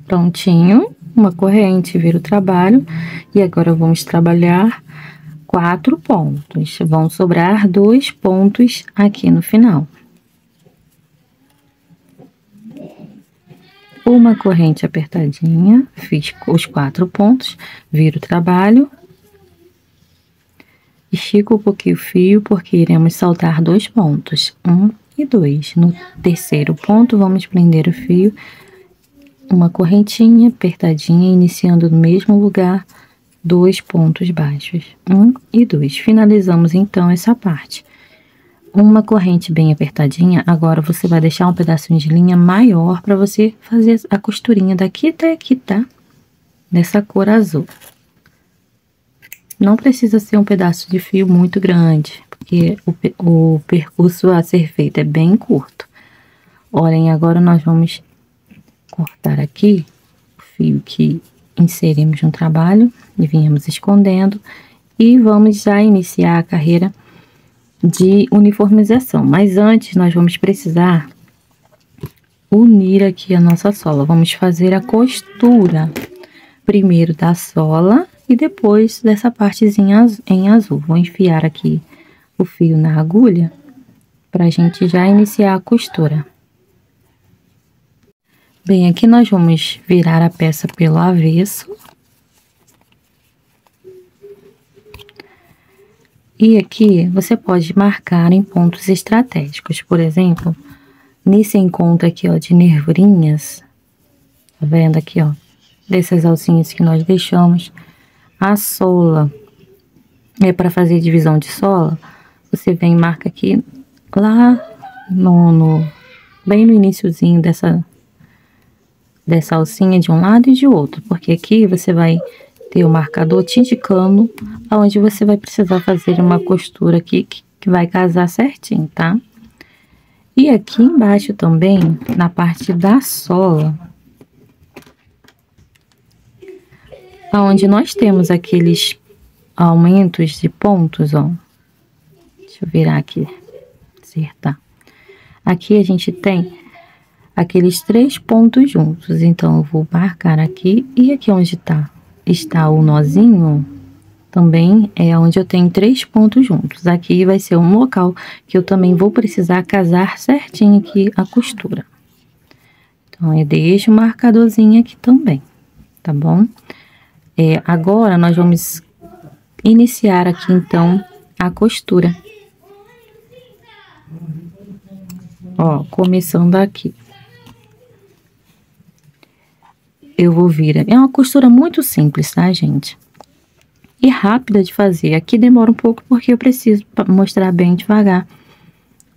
Speaker 1: Prontinho, uma corrente, vira o trabalho. E agora vamos trabalhar 4 pontos. Vão sobrar 2 pontos aqui no final. Uma corrente apertadinha, fiz os 4 pontos, viro o trabalho. Estico um pouquinho o fio, porque iremos saltar 2 pontos, 1 e 2. No terceiro ponto, vamos prender o fio, uma correntinha apertadinha, iniciando no mesmo lugar, 2 pontos baixos, 1 e 2. Finalizamos, então, essa parte. Uma corrente bem apertadinha, agora você vai deixar um pedacinho de linha maior para você fazer a costurinha daqui até aqui, tá? Nessa cor azul. Não precisa ser um pedaço de fio muito grande, porque o percurso a ser feito é bem curto. Olhem, agora nós vamos cortar aqui o fio que inserimos no trabalho e viemos escondendo. E vamos já iniciar a carreira de uniformização. Mas antes, nós vamos precisar unir aqui a nossa sola. Vamos fazer a costura primeiro da sola e depois dessa partezinha em azul. Vou enfiar aqui o fio na agulha para a gente já iniciar a costura. Bem, aqui nós vamos virar a peça pelo avesso. E aqui você pode marcar em pontos estratégicos. Por exemplo, nesse encontro aqui, ó, de nervurinhas, tá vendo aqui, ó, dessas alcinhas que nós deixamos, a sola é para fazer divisão de sola. Você vem e marca aqui, lá bem no iniciozinho dessa alcinha de um lado e de outro, porque aqui você vai ter o marcador te indicando aonde você vai precisar fazer uma costura aqui que vai casar certinho, tá? E aqui embaixo também, na parte da sola, onde nós temos aqueles aumentos de pontos, ó. Deixa eu virar aqui, acertar. Aqui a gente tem aqueles 3 pontos juntos, então eu vou marcar aqui, e aqui onde está o nozinho, também é onde eu tenho 3 pontos juntos. Aqui vai ser um local que eu também vou precisar casar certinho aqui a costura. Então, eu deixo o marcadorzinho aqui também, tá bom? Agora, nós vamos iniciar aqui, então, a costura. Ó, começando aqui. Eu vou vir... É uma costura muito simples, tá, gente? E rápida de fazer. Aqui demora um pouco porque eu preciso mostrar bem devagar.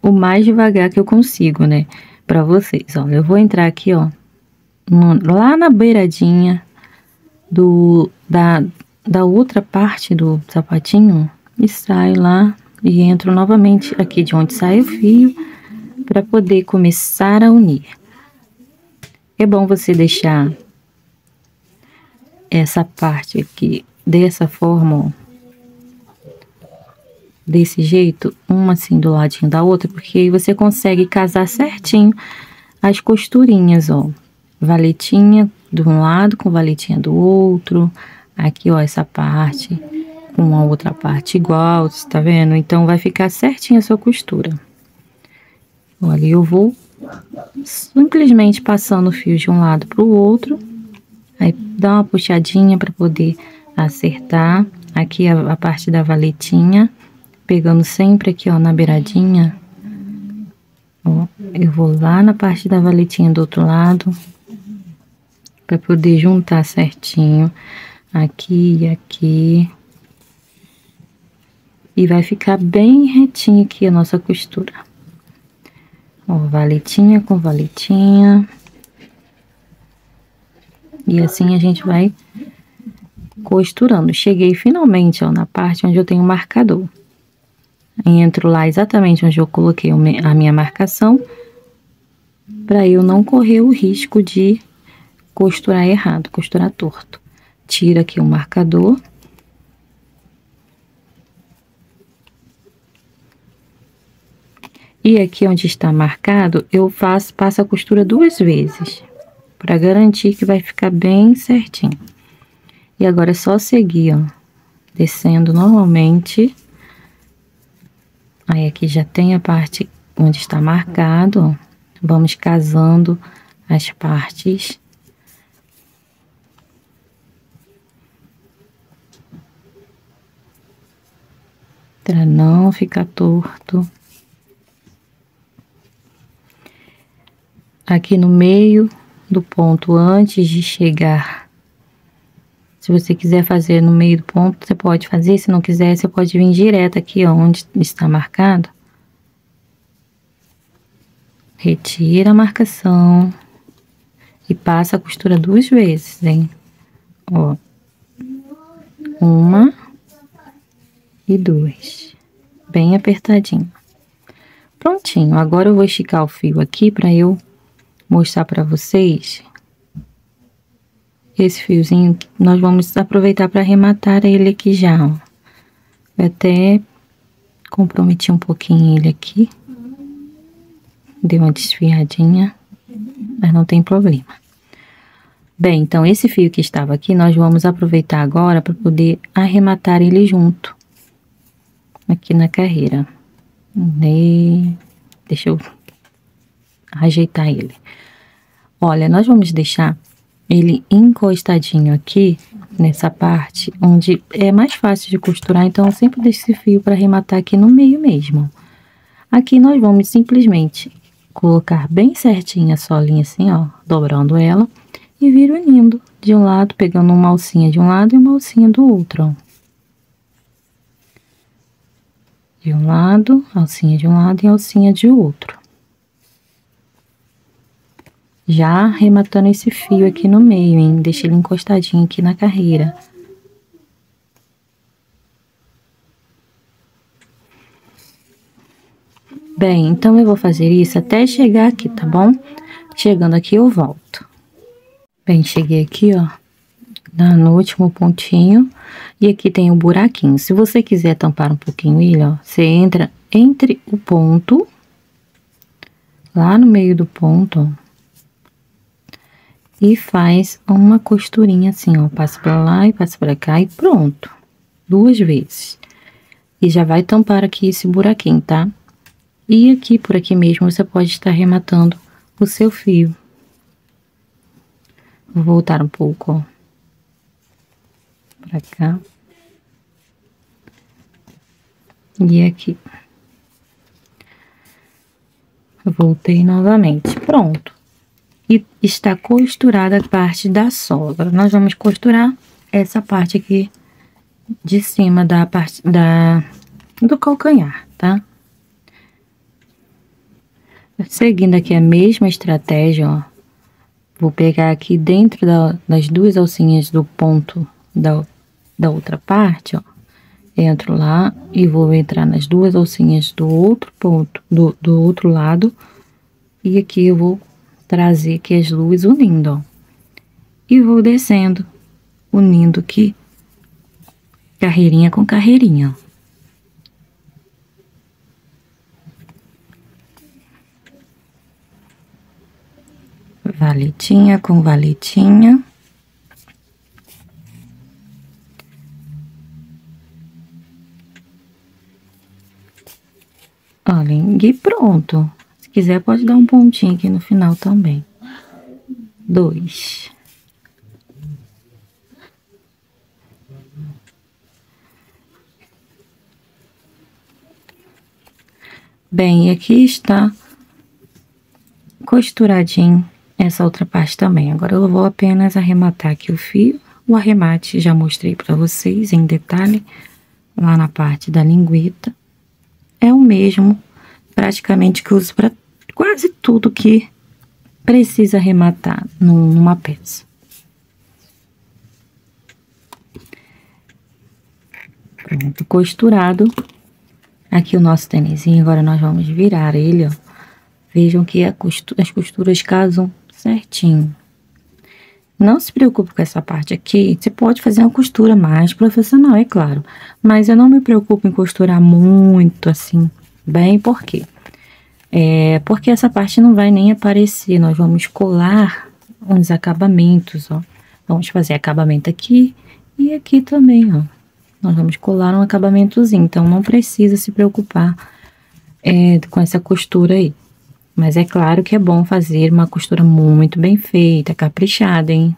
Speaker 1: O mais devagar que eu consigo, né? Pra vocês, ó. Eu vou entrar aqui, ó. Lá na beiradinha da outra parte do sapatinho. E saio lá e entro novamente aqui de onde sai o fio. Pra poder começar a unir. É bom você deixar essa parte aqui dessa forma, ó, desse jeito, uma assim do ladinho da outra, porque aí você consegue casar certinho as costurinhas, ó. Valetinha de um lado com valetinha do outro. Aqui, ó, essa parte com a outra parte igual, você tá vendo? Então, vai ficar certinho a sua costura. Olha, eu vou simplesmente passando o fio de um lado pro outro. Aí, dá uma puxadinha para poder acertar aqui a parte da valetinha, pegando sempre aqui, ó, na beiradinha. Ó, eu vou lá na parte da valetinha do outro lado, para poder juntar certinho aqui e aqui. E vai ficar bem retinho aqui a nossa costura. Ó, valetinha com valetinha. E assim a gente vai costurando. Cheguei finalmente, ó, na parte onde eu tenho o marcador. Entro lá exatamente onde eu coloquei a minha marcação, para eu não correr o risco de costurar errado, costurar torto. Tira aqui o marcador. E aqui onde está marcado, eu passo a costura 2 vezes, para garantir que vai ficar bem certinho. E agora é só seguir, ó, descendo normalmente. Aí aqui já tem a parte onde está marcado, ó. Vamos casando as partes. Para não ficar torto. Aqui no meio do ponto, antes de chegar, se você quiser fazer no meio do ponto, você pode fazer. Se não quiser, você pode vir direto aqui, ó, onde está marcado. Retira a marcação e passa a costura 2 vezes, hein? Ó, 1 e 2, bem apertadinho. Prontinho. Agora eu vou esticar o fio aqui para eu mostrar para vocês. Esse fiozinho, nós vamos aproveitar para arrematar ele aqui já, ó. Eu até comprometi um pouquinho ele aqui. Deu uma desfiadinha, mas não tem problema. Bem, então esse fio que estava aqui, nós vamos aproveitar agora para poder arrematar ele junto. Aqui na carreira. Deixa eu ajeitar ele. Olha, nós vamos deixar ele encostadinho aqui, nessa parte, onde é mais fácil de costurar, então eu sempre deixo esse fio para arrematar aqui no meio mesmo. Aqui nós vamos simplesmente colocar bem certinho a solinha assim, ó, dobrando ela, e vir unindo de um lado, pegando uma alcinha de um lado e uma alcinha do outro, ó. De um lado, alcinha de um lado e alcinha de outro. Já arrematando esse fio aqui no meio, hein? Deixa ele encostadinho aqui na carreira. Bem, então eu vou fazer isso até chegar aqui, tá bom? Chegando aqui eu volto. Bem, cheguei aqui, ó. no último pontinho. E aqui tem um buraquinho. Se você quiser tampar um pouquinho ele, ó, você entra entre o ponto, lá no meio do ponto, ó, e faz uma costurinha assim, ó, passa pra lá e passa pra cá e pronto. 2 vezes. E já vai tampar aqui esse buraquinho, tá? E aqui, por aqui mesmo, você pode estar arrematando o seu fio. Vou voltar um pouco, ó, pra cá. E aqui. Voltei novamente. Pronto. E está costurada a parte da sola. Agora, nós vamos costurar essa parte aqui de cima da parte do calcanhar, tá? Seguindo aqui a mesma estratégia, ó. Vou pegar aqui dentro das 2 alcinhas do ponto da outra parte, ó. Entro lá e vou entrar nas 2 alcinhas do outro ponto, do outro lado. E aqui eu vou trazer aqui as 2 unindo, ó. E vou descendo, unindo aqui, carreirinha com carreirinha, ó. Valetinha com valetinha. Olhem, e pronto. Se quiser, pode dar um pontinho aqui no final também. 2. Bem, e aqui está costuradinho essa outra parte também. Agora eu vou apenas arrematar aqui o fio. O arremate já mostrei para vocês em detalhe lá na parte da lingueta. É o mesmo, praticamente, que eu uso para quase tudo que precisa arrematar numa peça. Pronto, costurado. Aqui o nosso tênisinho, agora nós vamos virar ele, ó. Vejam que as costuras casam certinho. Não se preocupe com essa parte aqui. Você pode fazer uma costura mais profissional, é claro. Mas eu não me preocupo em costurar muito assim, bem, por quê? Porque essa parte não vai nem aparecer. Nós vamos colar uns acabamentos, ó. Vamos fazer acabamento aqui e aqui também, ó. Nós vamos colar um acabamentozinho, então não precisa se preocupar com essa costura aí. Mas é claro que é bom fazer uma costura muito bem feita, caprichada, hein?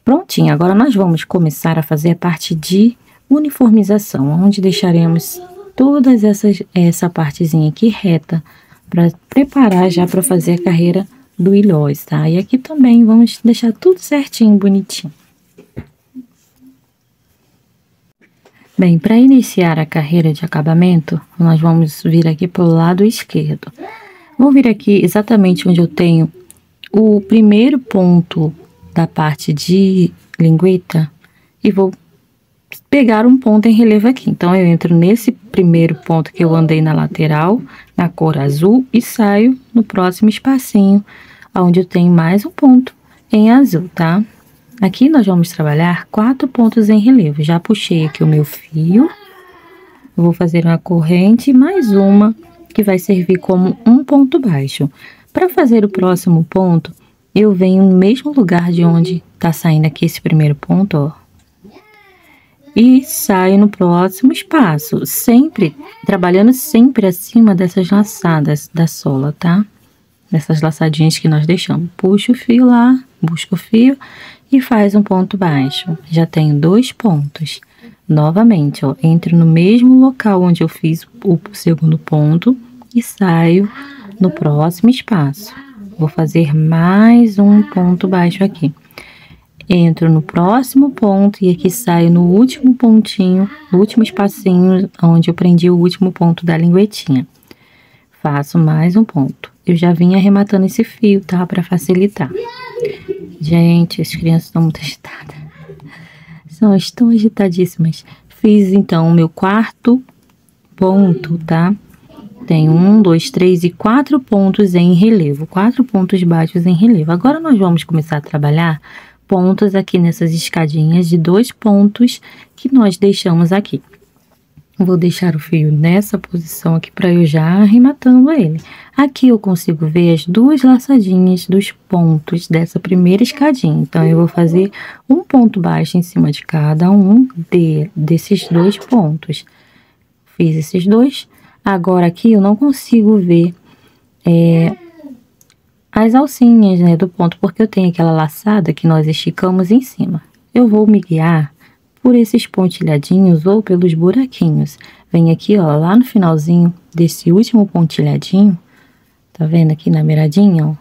Speaker 1: Prontinho, agora nós vamos começar a fazer a parte de uniformização, onde deixaremos todas essa partezinha aqui reta, para preparar já para fazer a carreira do ilhós, tá? E aqui também vamos deixar tudo certinho, bonitinho. Bem, para iniciar a carreira de acabamento, nós vamos vir aqui para o lado esquerdo. Vou vir aqui exatamente onde eu tenho o primeiro ponto da parte de lingueta e vou pegar um ponto em relevo aqui. Então, eu entro nesse primeiro ponto que eu andei na lateral, na cor azul, e saio no próximo espacinho, onde eu tenho mais um ponto em azul, tá? Aqui nós vamos trabalhar 4 pontos em relevo. Já puxei aqui o meu fio. Vou fazer uma corrente mais uma que vai servir como um ponto baixo. Para fazer o próximo ponto, eu venho no mesmo lugar de onde tá saindo aqui esse primeiro ponto, ó. E saio no próximo espaço, sempre, trabalhando sempre acima dessas laçadas da sola, tá? Dessas laçadinhas que nós deixamos. Puxa o fio lá, busca o fio e faz um ponto baixo. Já tenho 2 pontos. Novamente, ó, entro no mesmo local onde eu fiz o segundo ponto e saio no próximo espaço. Vou fazer mais um ponto baixo aqui. Entro no próximo ponto e aqui saio no último pontinho, no último espacinho onde eu prendi o último ponto da linguetinha. Faço mais um ponto. Eu já vim arrematando esse fio, tá? Para facilitar. Gente, as crianças estão muito agitadas. Estão agitadíssimas. Fiz, então, o meu 4º ponto, tá? Tem 1, 2, 3 e 4 pontos em relevo. 4 pontos baixos em relevo. Agora, nós vamos começar a trabalhar pontos aqui nessas escadinhas de 2 pontos que nós deixamos aqui. Vou deixar o fio nessa posição aqui para eu já arrematando ele. Aqui eu consigo ver as 2 laçadinhas dos pontos dessa primeira escadinha. Então, eu vou fazer um ponto baixo em cima de cada um desses 2 pontos. Fiz esses 2. Agora, aqui eu não consigo ver as alcinhas, né, do ponto, porque eu tenho aquela laçada que nós esticamos em cima. Eu vou me guiar por esses pontilhadinhos ou pelos buraquinhos. Vem aqui, ó, lá no finalzinho desse último pontilhadinho, tá vendo aqui na beiradinha, ó?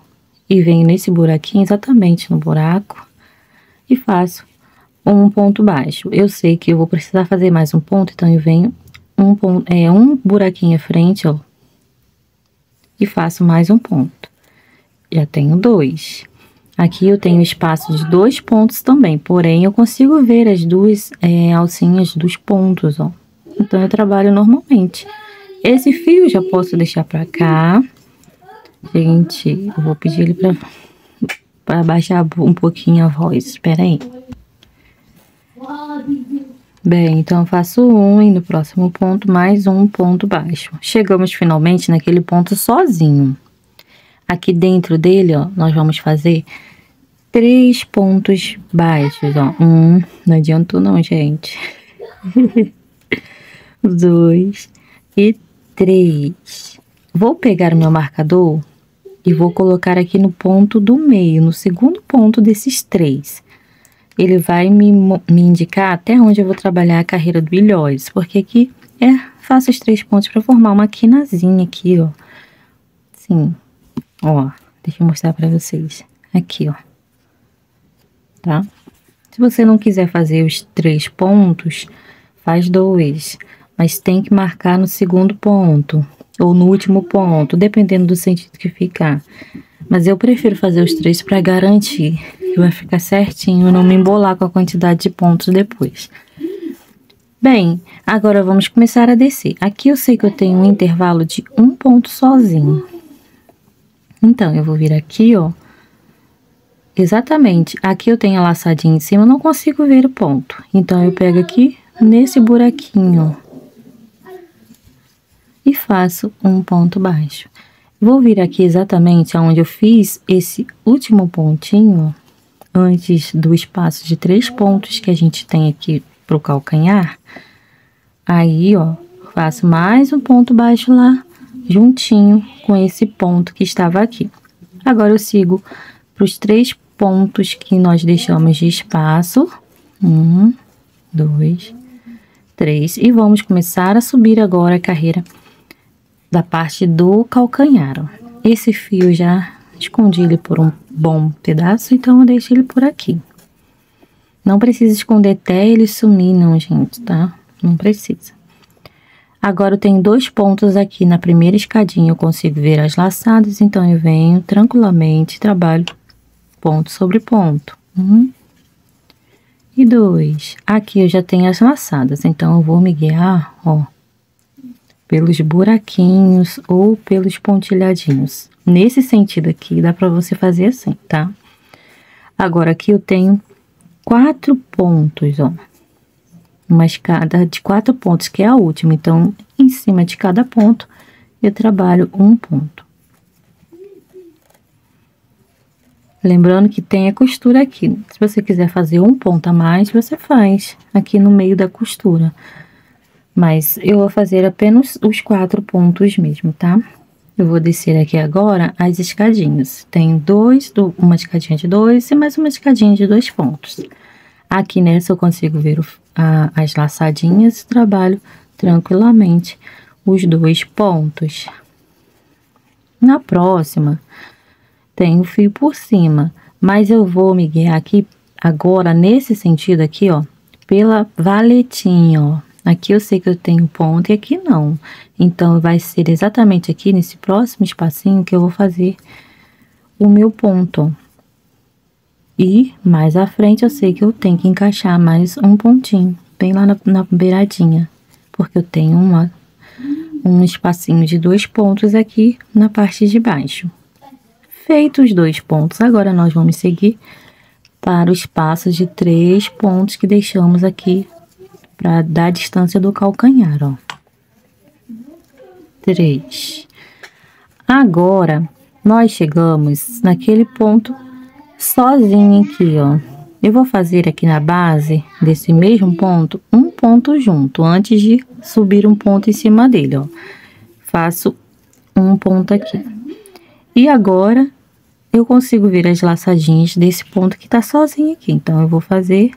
Speaker 1: E venho nesse buraquinho, exatamente no buraco, e faço um ponto baixo. Eu sei que eu vou precisar fazer mais um ponto, então eu venho um buraquinho à frente, ó, e faço mais um ponto. Já tenho 2. Aqui eu tenho espaço de 2 pontos também, porém eu consigo ver as 2 alcinhas dos pontos, ó. Então eu trabalho normalmente. Esse fio eu já posso deixar pra cá. Gente, eu vou pedir ele pra baixar um pouquinho a voz, espera aí. Bem, então eu faço um e no próximo ponto mais um ponto baixo. Chegamos finalmente naquele ponto sozinho. Aqui dentro dele, ó, nós vamos fazer 3 pontos baixos, ó. Não adiantou não, gente. 2 e 3. Vou pegar o meu marcador e vou colocar aqui no ponto do meio, no segundo ponto desses 3. Ele vai me indicar até onde eu vou trabalhar a carreira do ilhóis, porque aqui faço os 3 pontos para formar uma quinazinha aqui, ó. Sim. Ó, deixa eu mostrar pra vocês. Aqui, ó. Tá? Se você não quiser fazer os 3 pontos, faz 2. Mas tem que marcar no segundo ponto. Ou no último ponto, dependendo do sentido que ficar. Mas eu prefiro fazer os 3 pra garantir que vai ficar certinho e não me embolar com a quantidade de pontos depois. Bem, agora vamos começar a descer. Aqui eu sei que eu tenho um intervalo de um ponto sozinho. Então, eu vou vir aqui, ó. Exatamente. Aqui eu tenho a laçadinha em cima, eu não consigo ver o ponto. Então, eu pego aqui nesse buraquinho, ó. E faço um ponto baixo. Vou vir aqui exatamente onde eu fiz esse último pontinho, ó, antes do espaço de 3 pontos que a gente tem aqui pro calcanhar. Aí, ó, faço mais um ponto baixo lá, juntinho com esse ponto que estava aqui. Agora eu sigo para os 3 pontos que nós deixamos de espaço. 1, 2, 3. E vamos começar a subir agora a carreira da parte do calcanhar, ó. Esse fio já escondi ele por um bom pedaço, então eu deixo ele por aqui. Não precisa esconder até ele sumir, não, gente, tá? Não precisa. Agora eu tenho 2 pontos aqui na primeira escadinha, eu consigo ver as laçadas, então eu venho tranquilamente, trabalho ponto sobre ponto. 1 e 2. Aqui eu já tenho as laçadas, então eu vou me guiar, ó, pelos buraquinhos ou pelos pontilhadinhos. Nesse sentido aqui, dá pra você fazer assim, tá? Agora aqui eu tenho 4 pontos, ó. Uma escada de 4 pontos, que é a última. Então, em cima de cada ponto, eu trabalho um ponto. Lembrando que tem a costura aqui. Se você quiser fazer um ponto a mais, você faz aqui no meio da costura. Mas eu vou fazer apenas os 4 pontos mesmo, tá? Eu vou descer aqui agora as escadinhas. Tem uma escadinha de 2 e mais uma escadinha de 2 pontos. Aqui nessa eu consigo ver as laçadinhas e trabalho tranquilamente os 2 pontos. Na próxima, tem o fio por cima, mas eu vou me guiar aqui agora nesse sentido aqui, ó, pela valetinha, ó. Aqui eu sei que eu tenho ponto e aqui não. Então, vai ser exatamente aqui nesse próximo espacinho que eu vou fazer o meu ponto, ó. E mais à frente eu sei que eu tenho que encaixar mais um pontinho, bem lá na beiradinha, porque eu tenho um espacinho de 2 pontos aqui na parte de baixo. Feitos os 2 pontos, agora nós vamos seguir para o espaço de 3 pontos que deixamos aqui para dar a distância do calcanhar, ó. 3. Agora, nós chegamos naquele ponto sozinho aqui, ó. Eu vou fazer aqui na base desse mesmo ponto, um ponto junto, antes de subir um ponto em cima dele, ó. Faço um ponto aqui. E agora, eu consigo ver as laçadinhas desse ponto que tá sozinho aqui. Então, eu vou fazer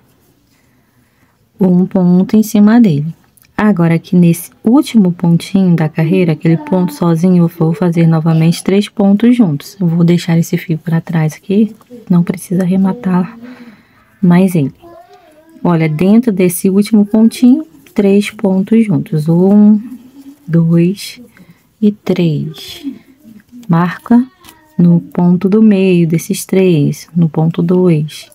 Speaker 1: um ponto em cima dele. Agora, aqui nesse último pontinho da carreira, aquele ponto sozinho, eu vou fazer novamente 3 pontos juntos. Eu vou deixar esse fio para trás aqui, não precisa arrematar mais ele. Olha, dentro desse último pontinho, 3 pontos juntos. 1, 2 e 3. Marca no ponto do meio desses 3, no ponto 2.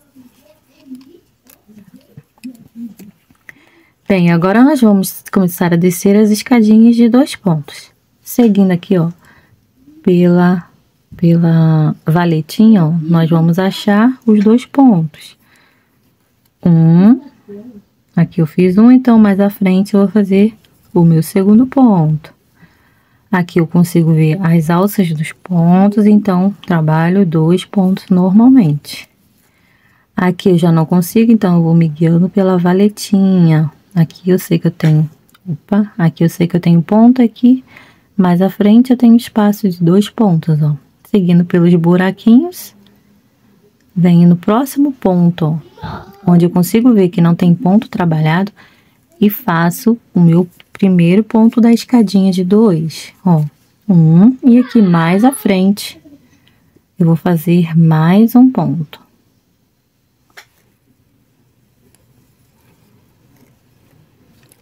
Speaker 1: Bem, agora nós vamos começar a descer as escadinhas de 2 pontos. Seguindo aqui, ó, pela valetinha, ó, nós vamos achar os 2 pontos. Aqui eu fiz um, então mais à frente eu vou fazer o meu segundo ponto. Aqui eu consigo ver as alças dos pontos, então trabalho 2 pontos normalmente. Aqui eu já não consigo, então eu vou me guiando pela valetinha. Aqui eu sei que eu tenho, aqui eu sei que eu tenho ponto aqui, mais à frente eu tenho espaço de 2 pontos, ó. Seguindo pelos buraquinhos, venho no próximo ponto, ó, onde eu consigo ver que não tem ponto trabalhado, e faço o meu primeiro ponto da escadinha de 2, ó. E aqui mais à frente, eu vou fazer mais um ponto.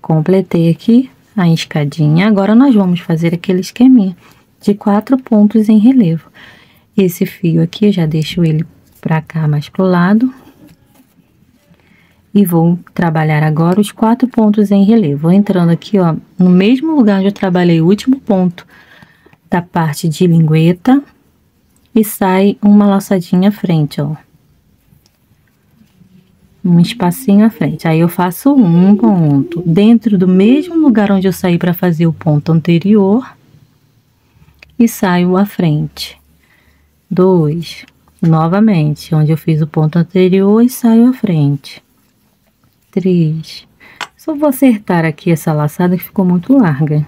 Speaker 1: Completei aqui a escadinha. Agora, nós vamos fazer aquele esqueminha de 4 pontos em relevo. Esse fio aqui, eu já deixo ele pra cá, mais pro lado. E vou trabalhar agora os 4 pontos em relevo. Vou entrando aqui, ó, no mesmo lugar onde eu trabalhei o último ponto da parte de lingueta. E sai uma laçadinha à frente, ó. Um espacinho à frente. Aí eu faço um ponto dentro do mesmo lugar onde eu saí para fazer o ponto anterior e saio à frente. 2, novamente, onde eu fiz o ponto anterior e saio à frente. 3. Só vou acertar aqui essa laçada que ficou muito larga.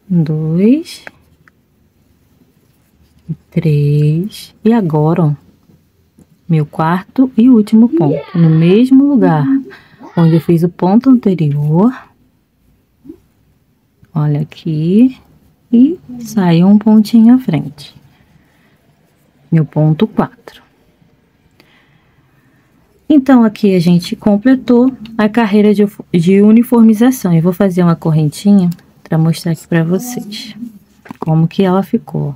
Speaker 1: 2, 3 e agora, ó, meu quarto e último ponto, no mesmo lugar onde eu fiz o ponto anterior. Olha aqui, e saiu um pontinho à frente. Meu ponto 4. Então, aqui a gente completou a carreira de uniformização. Eu vou fazer uma correntinha para mostrar aqui para vocês como que ela ficou.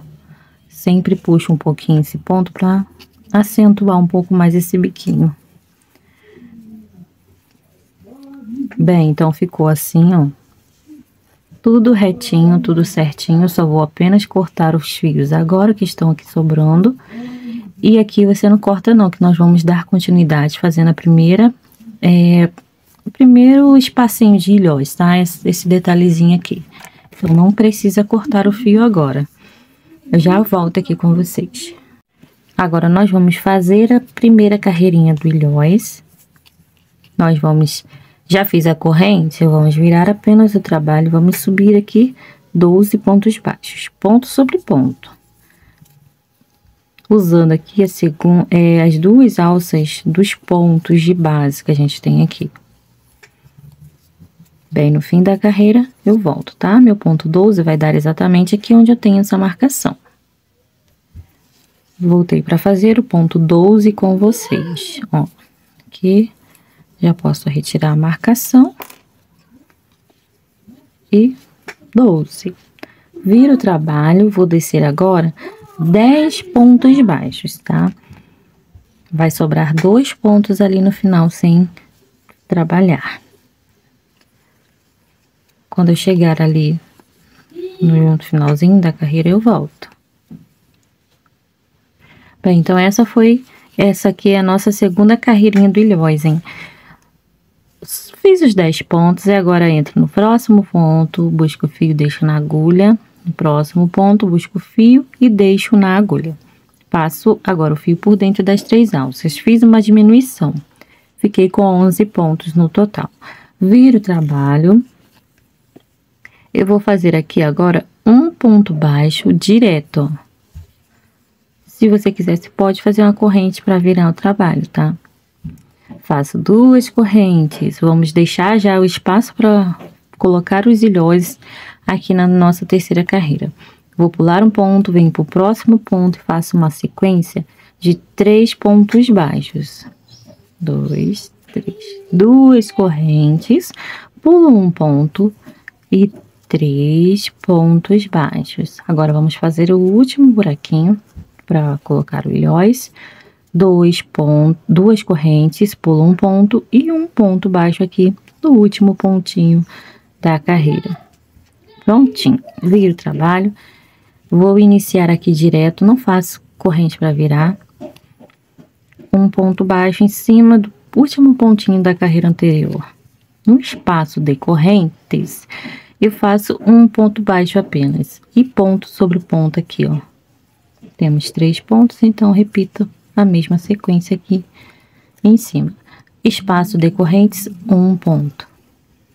Speaker 1: Sempre puxo um pouquinho esse ponto para acentuar um pouco mais esse biquinho. Bem, então ficou assim, ó. Tudo retinho, tudo certinho. Eu só vou apenas cortar os fios agora que estão aqui sobrando. E aqui você não corta não, que nós vamos dar continuidade fazendo a primeira, o primeiro espacinho de ilhós, tá? Esse detalhezinho aqui. Então, não precisa cortar o fio agora. Eu já volto aqui com vocês. Agora, nós vamos fazer a primeira carreirinha do ilhós. Nós vamos, já fiz a corrente, vamos virar apenas o trabalho, vamos subir aqui 12 pontos baixos, ponto sobre ponto. Usando aqui as 2 alças dos pontos de base que a gente tem aqui. Bem, no fim da carreira, eu volto, tá? Meu ponto 12 vai dar exatamente aqui onde eu tenho essa marcação. Voltei para fazer o ponto 12 com vocês, ó. Aqui, já posso retirar a marcação. E 12. Viro o trabalho, vou descer agora 10 pontos baixos, tá? Vai sobrar 2 pontos ali no final sem trabalhar. Quando eu chegar ali no finalzinho da carreira, eu volto. Bem, então essa aqui é a nossa segunda carreirinha do ilhós, hein? Fiz os 10 pontos e agora entro no próximo ponto, busco o fio, deixo na agulha. No próximo ponto, busco o fio e deixo na agulha. Passo agora o fio por dentro das 3 alças. Fiz uma diminuição. Fiquei com 11 pontos no total. Viro o trabalho. Eu vou fazer aqui agora um ponto baixo direto, ó. Se você quiser, você pode fazer uma corrente para virar o trabalho, tá? Faço 2 correntes. Vamos deixar já o espaço para colocar os ilhós aqui na nossa terceira carreira. Vou pular um ponto, venho para o próximo ponto e faço uma sequência de 3 pontos baixos. 2, 3. 2 correntes, pulo um ponto e 3 pontos baixos. Agora, vamos fazer o último buraquinho para colocar o ilhós. 2 correntes, pulo um ponto e um ponto baixo aqui no último pontinho da carreira. Prontinho, viro o trabalho. Vou iniciar aqui direto, não faço corrente para virar. Um ponto baixo em cima do último pontinho da carreira anterior. No espaço de correntes, eu faço um ponto baixo apenas. E ponto sobre ponto aqui, ó. Temos 3 pontos, então repito a mesma sequência aqui em cima. Espaço de correntes, um ponto.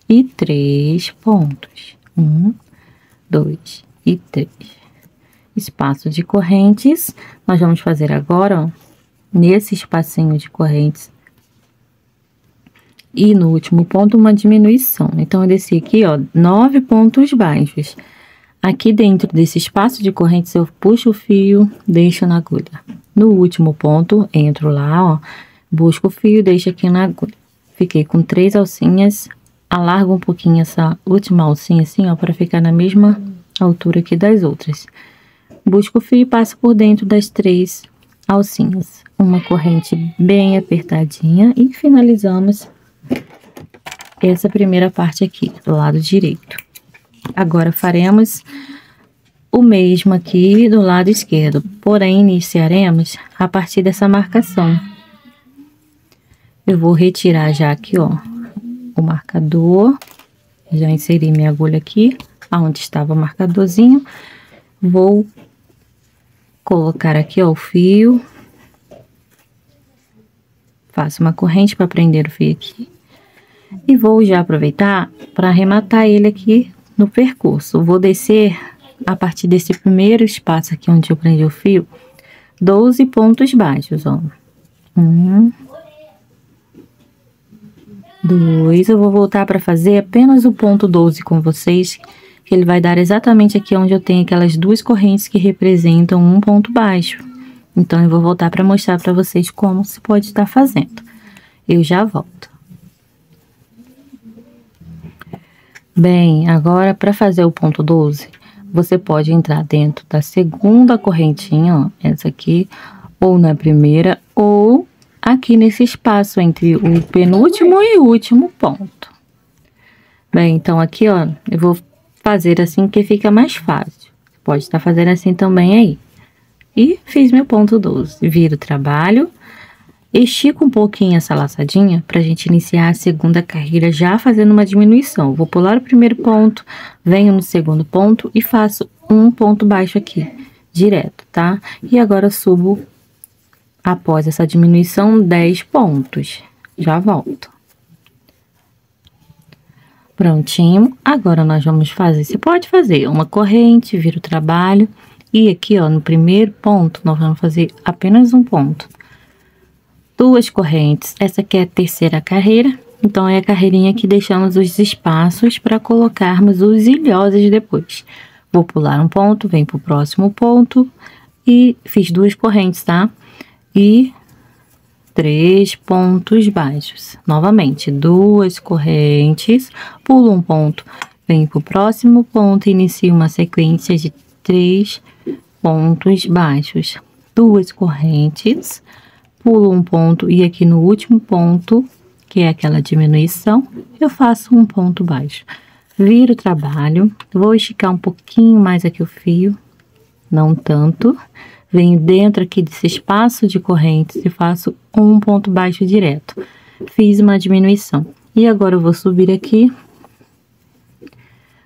Speaker 1: E 3 pontos. 1, 2 e 3. Espaço de correntes, nós vamos fazer agora, ó, nesse espacinho de correntes. E no último ponto, uma diminuição. Então, eu desci aqui, ó, 9 pontos baixos. Aqui dentro desse espaço de correntes, eu puxo o fio, deixo na agulha. No último ponto, entro lá, ó, busco o fio, deixo aqui na agulha. Fiquei com 3 alcinhas, alargo um pouquinho essa última alcinha assim, ó, para ficar na mesma altura aqui das outras. Busco o fio e passo por dentro das 3 alcinhas. Uma corrente bem apertadinha e finalizamos essa primeira parte aqui, do lado direito. Agora, faremos o mesmo aqui do lado esquerdo, porém, iniciaremos a partir dessa marcação. Eu vou retirar já aqui, ó, o marcador. Já inseri minha agulha aqui, aonde estava o marcadorzinho. Vou colocar aqui, ó, o fio. Faço uma corrente para prender o fio aqui. E vou já aproveitar para arrematar ele aqui no percurso. Vou descer a partir desse primeiro espaço aqui onde eu prendi o fio, 12 pontos baixos, ó. 1, 2, eu vou voltar para fazer apenas o ponto 12 com vocês, que ele vai dar exatamente aqui onde eu tenho aquelas 2 correntes que representam um ponto baixo. Então, eu vou voltar para mostrar para vocês como se pode estar fazendo. Eu já volto. Bem, agora para fazer o ponto 12, você pode entrar dentro da segunda correntinha, ó, essa aqui, ou na primeira, ou aqui nesse espaço entre o penúltimo e o último ponto. Bem, então aqui, ó, eu vou fazer assim que fica mais fácil. Pode estar fazendo assim também aí. E fiz meu ponto 12. Viro o trabalho. Estico um pouquinho essa laçadinha pra gente iniciar a segunda carreira já fazendo uma diminuição. Vou pular o primeiro ponto, venho no segundo ponto e faço um ponto baixo aqui, direto, tá? E agora subo, após essa diminuição, 10 pontos. Já volto. Prontinho. Agora nós vamos fazer, você pode fazer uma corrente, vira o trabalho. E aqui, ó, no primeiro ponto, nós vamos fazer apenas um ponto. 2 correntes, essa aqui é a terceira carreira, então é a carreirinha que deixamos os espaços para colocarmos os ilhoses depois. Vou pular um ponto, venho para o próximo ponto e fiz 2 correntes, tá? E 3 pontos baixos. Novamente, 2 correntes, pulo um ponto, venho para o próximo ponto e inicio uma sequência de 3 pontos baixos. 2 correntes, pulo um ponto e aqui no último ponto, que é aquela diminuição, eu faço um ponto baixo. Viro o trabalho, vou esticar um pouquinho mais aqui o fio, não tanto. venho dentro aqui desse espaço de correntes e faço um ponto baixo direto. Fiz uma diminuição. E agora eu vou subir aqui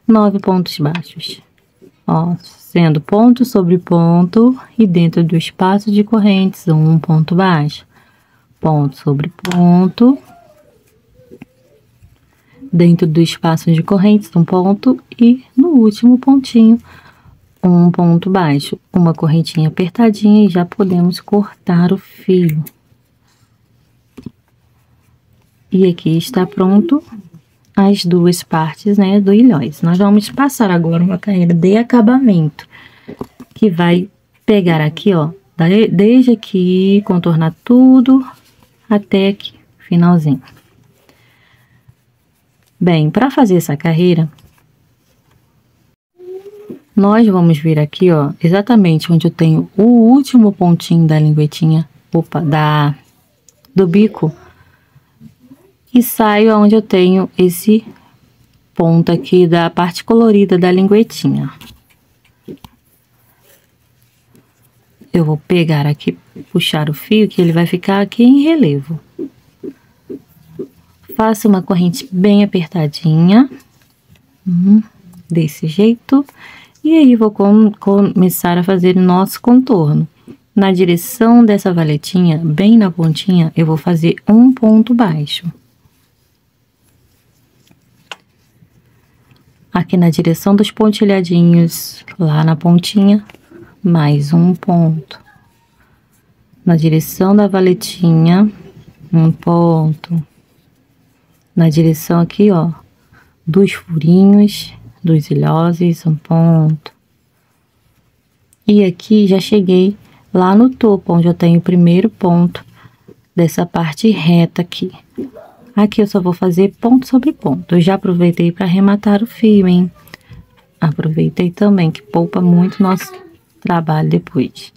Speaker 1: 9 pontos baixos. Ó, sendo ponto sobre ponto e dentro do espaço de correntes, um ponto baixo. Ponto sobre ponto. Dentro do espaço de correntes, um ponto e no último pontinho, um ponto baixo. Uma correntinha apertadinha e já podemos cortar o fio. E aqui está pronto as duas partes, né, do ilhóis. Nós vamos passar agora uma carreira de acabamento, que vai pegar aqui, ó, desde aqui, contornar tudo até aqui, finalzinho. Bem, para fazer essa carreira, nós vamos vir aqui, ó, exatamente onde eu tenho o último pontinho da linguetinha, do bico, e saio onde eu tenho esse ponto aqui da parte colorida da linguetinha. Eu vou pegar aqui, puxar o fio, que ele vai ficar aqui em relevo. Faço uma corrente bem apertadinha, desse jeito, e aí vou começar a fazer o nosso contorno. Na direção dessa valetinha, bem na pontinha, eu vou fazer um ponto baixo. Aqui na direção dos pontilhadinhos, lá na pontinha, mais um ponto. Na direção da valetinha, um ponto. Na direção aqui, ó, dos furinhos, dos ilhoses, um ponto. E aqui já cheguei lá no topo, onde eu tenho o primeiro ponto dessa parte reta aqui. Aqui eu só vou fazer ponto sobre ponto. Eu já aproveitei para arrematar o fio, hein? Aproveitei também, que poupa muito nosso trabalho depois.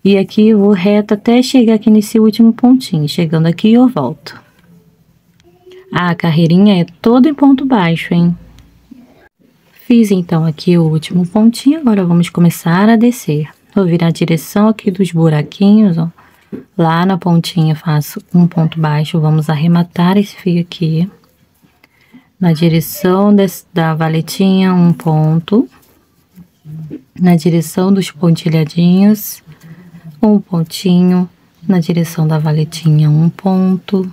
Speaker 1: E aqui eu vou reto até chegar aqui nesse último pontinho. Chegando aqui eu volto. A carreirinha é toda em ponto baixo, hein? Fiz então aqui o último pontinho, agora vamos começar a descer. Vou virar a direção aqui dos buraquinhos, ó. Lá na pontinha faço um ponto baixo, vamos arrematar esse fio aqui. Na direção da valetinha, um ponto. Na direção dos pontilhadinhos, um pontinho. Na direção da valetinha, um ponto.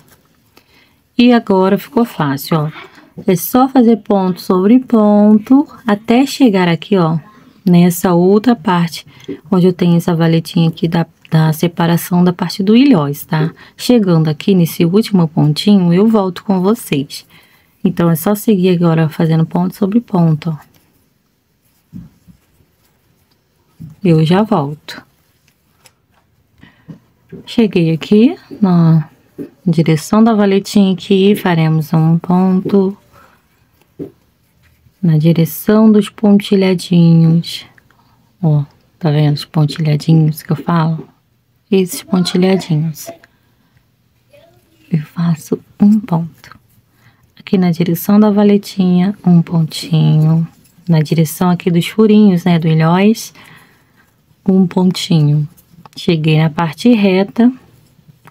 Speaker 1: E agora ficou fácil, ó. É só fazer ponto sobre ponto até chegar aqui, ó, nessa outra parte, onde eu tenho essa valetinha aqui da separação da parte do ilhós, tá? Chegando aqui nesse último pontinho, eu volto com vocês. Então, é só seguir agora fazendo ponto sobre ponto, ó. Eu já volto. Cheguei aqui na direção da valetinha aqui, faremos um ponto. Na direção dos pontilhadinhos, ó, tá vendo os pontilhadinhos que eu falo? Esses pontilhadinhos. Eu faço um ponto. Aqui na direção da valetinha, um pontinho. Na direção aqui dos furinhos, né, do ilhós, um pontinho. Cheguei na parte reta,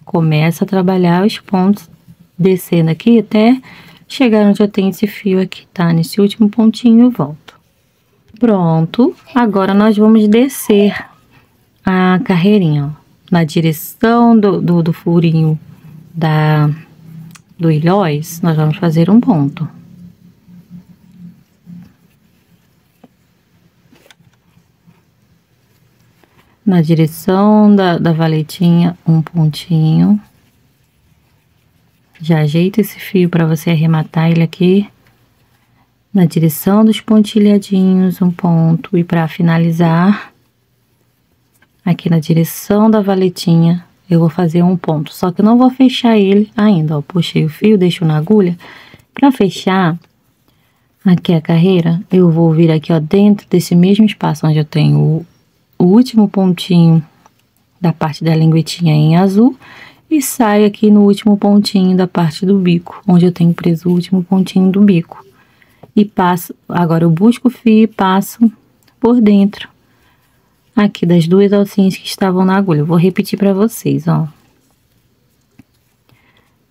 Speaker 1: começo a trabalhar os pontos, descendo aqui até chegar onde eu tenho esse fio aqui, tá? Nesse último pontinho eu volto. Pronto, agora nós vamos descer a carreirinha, ó. Na direção do furinho do ilhós, nós vamos fazer um ponto. Na direção da valetinha, um pontinho. Já ajeita esse fio para você arrematar ele aqui. Na direção dos pontilhadinhos, um ponto. E para finalizar, aqui na direção da valetinha, eu vou fazer um ponto. Só que eu não vou fechar ele ainda, ó. Puxei o fio, deixo na agulha. Para fechar aqui a carreira, eu vou vir aqui, ó, dentro desse mesmo espaço onde eu tenho o último pontinho da parte da linguetinha em azul. E saio aqui no último pontinho da parte do bico, onde eu tenho preso o último pontinho do bico. E passo, agora eu busco o fio e passo por dentro aqui das duas alcinhas que estavam na agulha. Eu vou repetir pra vocês, ó.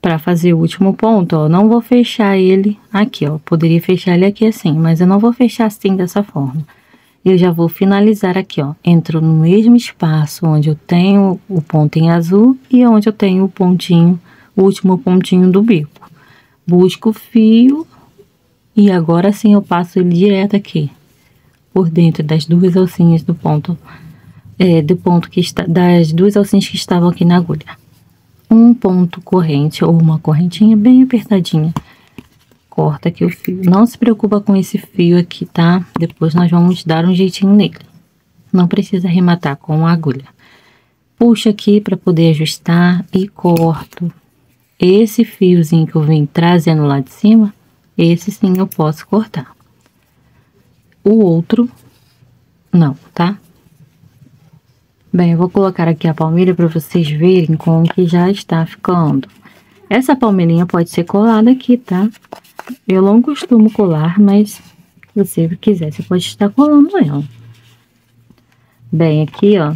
Speaker 1: Pra fazer o último ponto, ó, não vou fechar ele aqui, ó. Poderia fechar ele aqui assim, mas eu não vou fechar assim dessa forma. Eu já vou finalizar aqui, ó. Entro no mesmo espaço onde eu tenho o ponto em azul e onde eu tenho o pontinho, o último pontinho do bico. Busco o fio e agora sim eu passo ele direto aqui, por dentro das duas alcinhas do ponto, que está, das duas alcinhas que estavam aqui na agulha. Um ponto corrente ou uma correntinha bem apertadinha. Corta aqui o fio. Não se preocupa com esse fio aqui, tá? Depois nós vamos dar um jeitinho nele. Não precisa arrematar com a agulha. Puxa aqui para poder ajustar e corto. Esse fiozinho que eu vim trazendo lá de cima, esse sim eu posso cortar. O outro, não, tá? Bem, eu vou colocar aqui a palmilha para vocês verem como que já está ficando. Essa palmilhinha pode ser colada aqui, tá? Eu não costumo colar, mas se você quiser, você pode estar colando ela. Bem, aqui, ó,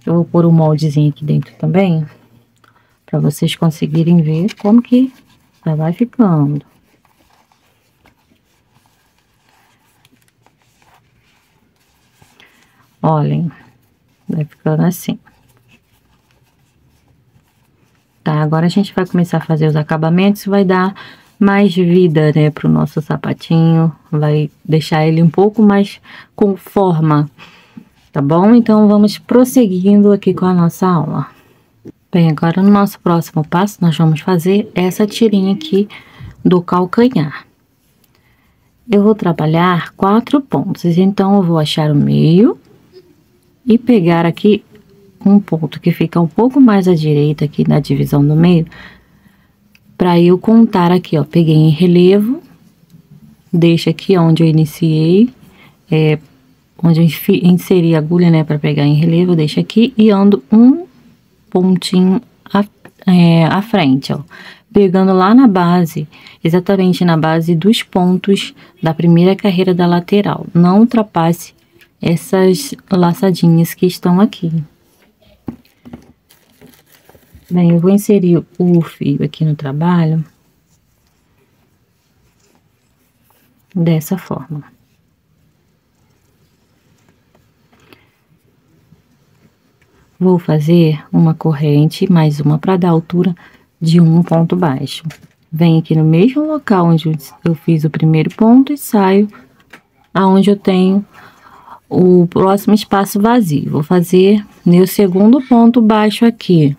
Speaker 1: eu vou pôr um moldezinho aqui dentro também, para vocês conseguirem ver como que já vai ficando. Olhem, vai ficando assim. Tá, agora a gente vai começar a fazer os acabamentos, vai dar mais vida, né, pro nosso sapatinho, vai deixar ele um pouco mais com forma, tá bom? Então, vamos prosseguindo aqui com a nossa aula. Bem, agora no nosso próximo passo, nós vamos fazer essa tirinha aqui do calcanhar. Eu vou trabalhar 4 pontos, então eu vou achar o meio e pegar aqui um ponto que fica um pouco mais à direita aqui na divisão do meio, para eu contar aqui, ó, peguei em relevo, deixa aqui onde eu iniciei, onde eu inseri a agulha, né, para pegar em relevo, deixa aqui e ando um pontinho à frente, ó, pegando lá na base, exatamente na base dos pontos da primeira carreira da lateral. Não ultrapasse essas laçadinhas que estão aqui. Bem, eu vou inserir o fio aqui no trabalho dessa forma. Vou fazer uma corrente, mais uma para dar altura de um ponto baixo. Venho aqui no mesmo local onde eu fiz o primeiro ponto e saio aonde eu tenho o próximo espaço vazio. Vou fazer meu segundo ponto baixo aqui.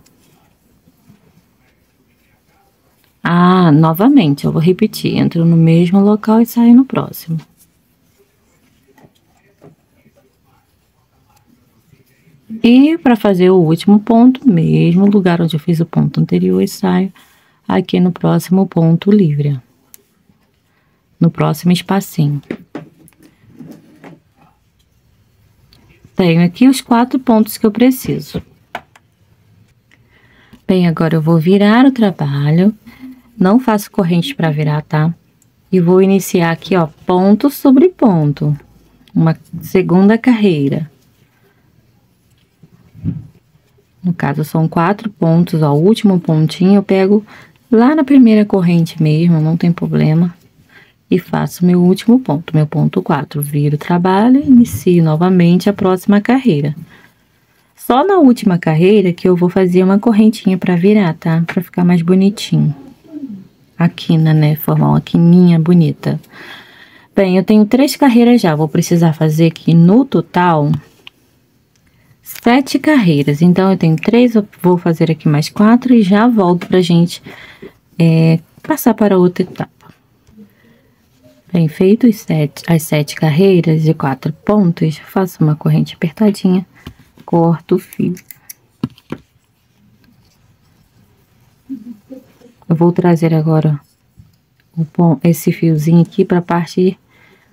Speaker 1: Ah, novamente, eu vou repetir, entro no mesmo local e saio no próximo. E para fazer o último ponto, mesmo lugar onde eu fiz o ponto anterior, e saio aqui no próximo ponto livre. No próximo espacinho. Tenho aqui os 4 pontos que eu preciso. Bem, agora eu vou virar o trabalho. Não faço corrente para virar, tá? E vou iniciar aqui, ó, ponto sobre ponto. Uma segunda carreira. No caso, são 4 pontos, ó. O último pontinho eu pego lá na primeira corrente mesmo, não tem problema. E faço meu último ponto, meu ponto 4. Viro o trabalho e inicio novamente a próxima carreira. Só na última carreira que eu vou fazer uma correntinha para virar, tá? Para ficar mais bonitinho. A quina, né? Formar uma quininha bonita. Bem, eu tenho 3 carreiras já. Vou precisar fazer aqui no total 7 carreiras. Então, eu tenho 3, eu vou fazer aqui mais 4 e já volto pra gente passar para outra etapa. Bem, feito as 7 carreiras de 4 pontos, faço uma corrente apertadinha, corto o fio. Eu vou trazer agora esse fiozinho aqui para a parte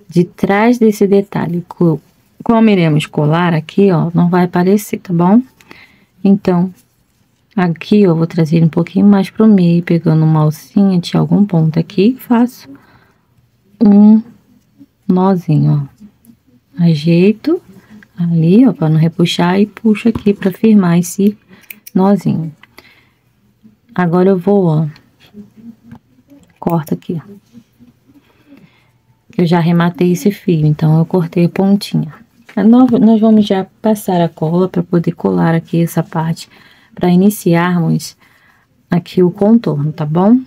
Speaker 1: de trás desse detalhe. Como iremos colar aqui, ó, não vai aparecer, tá bom? Então, aqui eu vou trazer um pouquinho mais pro meio, pegando uma alcinha de algum ponto aqui, faço um nozinho, ó. Ajeito ali, ó, pra não repuxar, e puxo aqui pra firmar esse nozinho. Agora eu vou, ó, corta aqui, ó. Eu já arrematei esse fio, então eu cortei a pontinha. Nós vamos já passar a cola para poder colar aqui essa parte, para iniciarmos aqui o contorno, tá bom?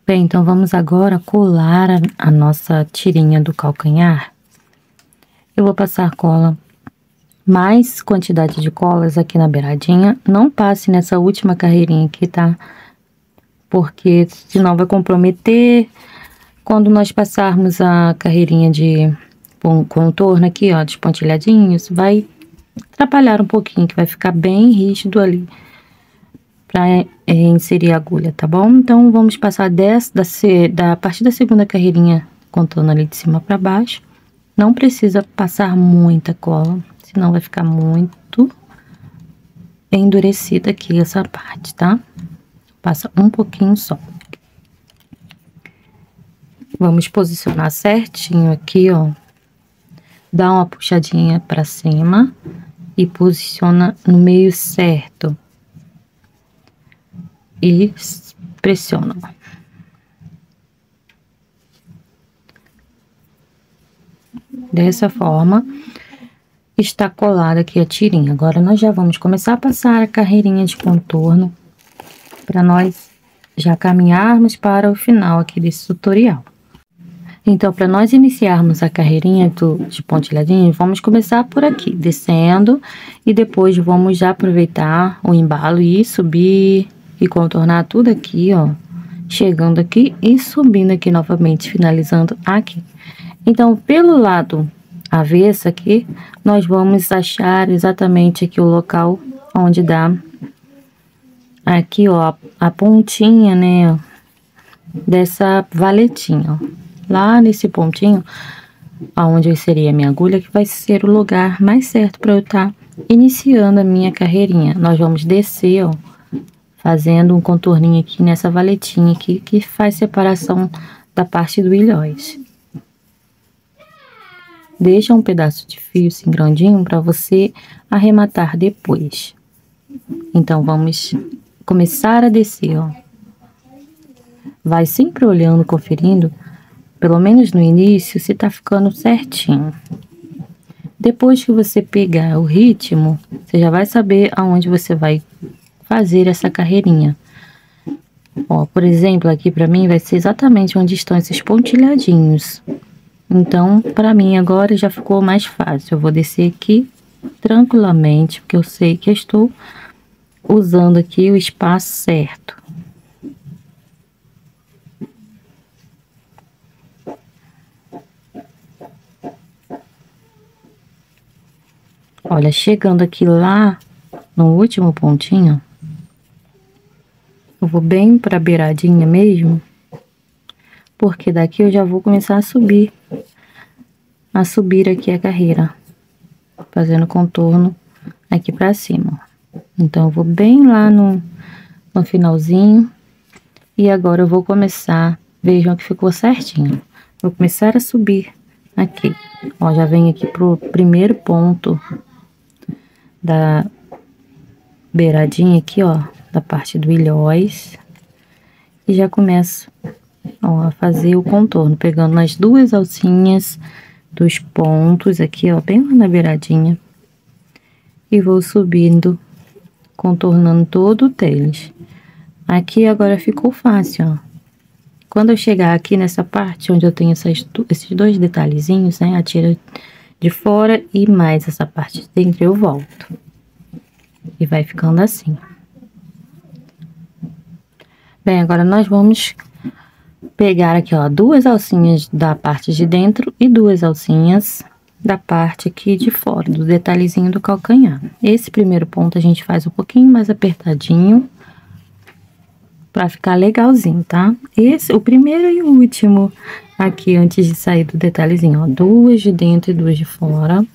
Speaker 1: Bem, então vamos agora colar a nossa tirinha do calcanhar. Eu vou passar cola, mais quantidade de colas aqui na beiradinha. Não passe nessa última carreirinha aqui, tá? Porque senão vai comprometer. Quando nós passarmos a carreirinha de contorno aqui, ó, de pontilhadinhos, vai atrapalhar um pouquinho, que vai ficar bem rígido ali pra inserir a agulha, tá bom? Então, vamos passar a partir da segunda carreirinha, contando ali de cima pra baixo. Não precisa passar muita cola, senão vai ficar muito endurecida aqui essa parte, tá? Passa um pouquinho só. Vamos posicionar certinho aqui, ó. Dá uma puxadinha pra cima e posiciona no meio certo. E pressiona. Dessa forma, está colada aqui a tirinha. Agora, nós já vamos começar a passar a carreirinha de contorno para nós já caminharmos para o final aqui desse tutorial. Então, para nós iniciarmos a carreirinha de pontilhadinho, vamos começar por aqui, descendo, e depois vamos já aproveitar o embalo e subir e contornar tudo aqui, ó, chegando aqui e subindo aqui novamente, finalizando aqui. Então, pelo lado avesso aqui, nós vamos achar exatamente aqui o local onde dá aqui, ó, a pontinha, né, dessa valetinha, ó. Lá nesse pontinho, aonde eu inseri a minha agulha, que vai ser o lugar mais certo para eu estar iniciando a minha carreirinha. Nós vamos descer, ó, fazendo um contorninho aqui nessa valetinha aqui, que faz separação da parte do ilhóis. Deixa um pedaço de fio assim grandinho para você arrematar depois. Então, vamos começar a descer, ó. Vai sempre olhando, conferindo, pelo menos no início, se tá ficando certinho. Depois que você pegar o ritmo, você já vai saber aonde você vai fazer essa carreirinha. Ó, por exemplo, aqui pra mim vai ser exatamente onde estão esses pontilhadinhos. Então, pra mim agora já ficou mais fácil. Eu vou descer aqui tranquilamente, porque eu sei que eu estou usando aqui o espaço certo. Olha, chegando aqui lá no último pontinho, eu vou bem pra beiradinha mesmo, porque daqui eu já vou começar a subir aqui a carreira, fazendo contorno aqui pra cima. Então, eu vou bem lá no finalzinho, e agora eu vou começar, vejam que ficou certinho. Vou começar a subir aqui, ó, já vem aqui pro primeiro ponto da beiradinha aqui, ó, da parte do ilhóis, e já começo, ó, a fazer o contorno, pegando nas duas alcinhas dos pontos aqui, ó, bem lá na beiradinha, e vou subindo, contornando todo o tênis. Aqui agora ficou fácil, ó. Quando eu chegar aqui nessa parte onde eu tenho esses dois detalhezinhos, né, a tira de fora e mais essa parte de dentro, eu volto. E vai ficando assim. Bem, agora nós vamos pegar aqui, ó, duas alcinhas da parte de dentro e duas alcinhas da parte aqui de fora, do detalhezinho do calcanhar. Esse primeiro ponto a gente faz um pouquinho mais apertadinho, pra ficar legalzinho, tá? O primeiro e o último aqui, antes de sair do detalhezinho, ó, duas de dentro e duas de fora.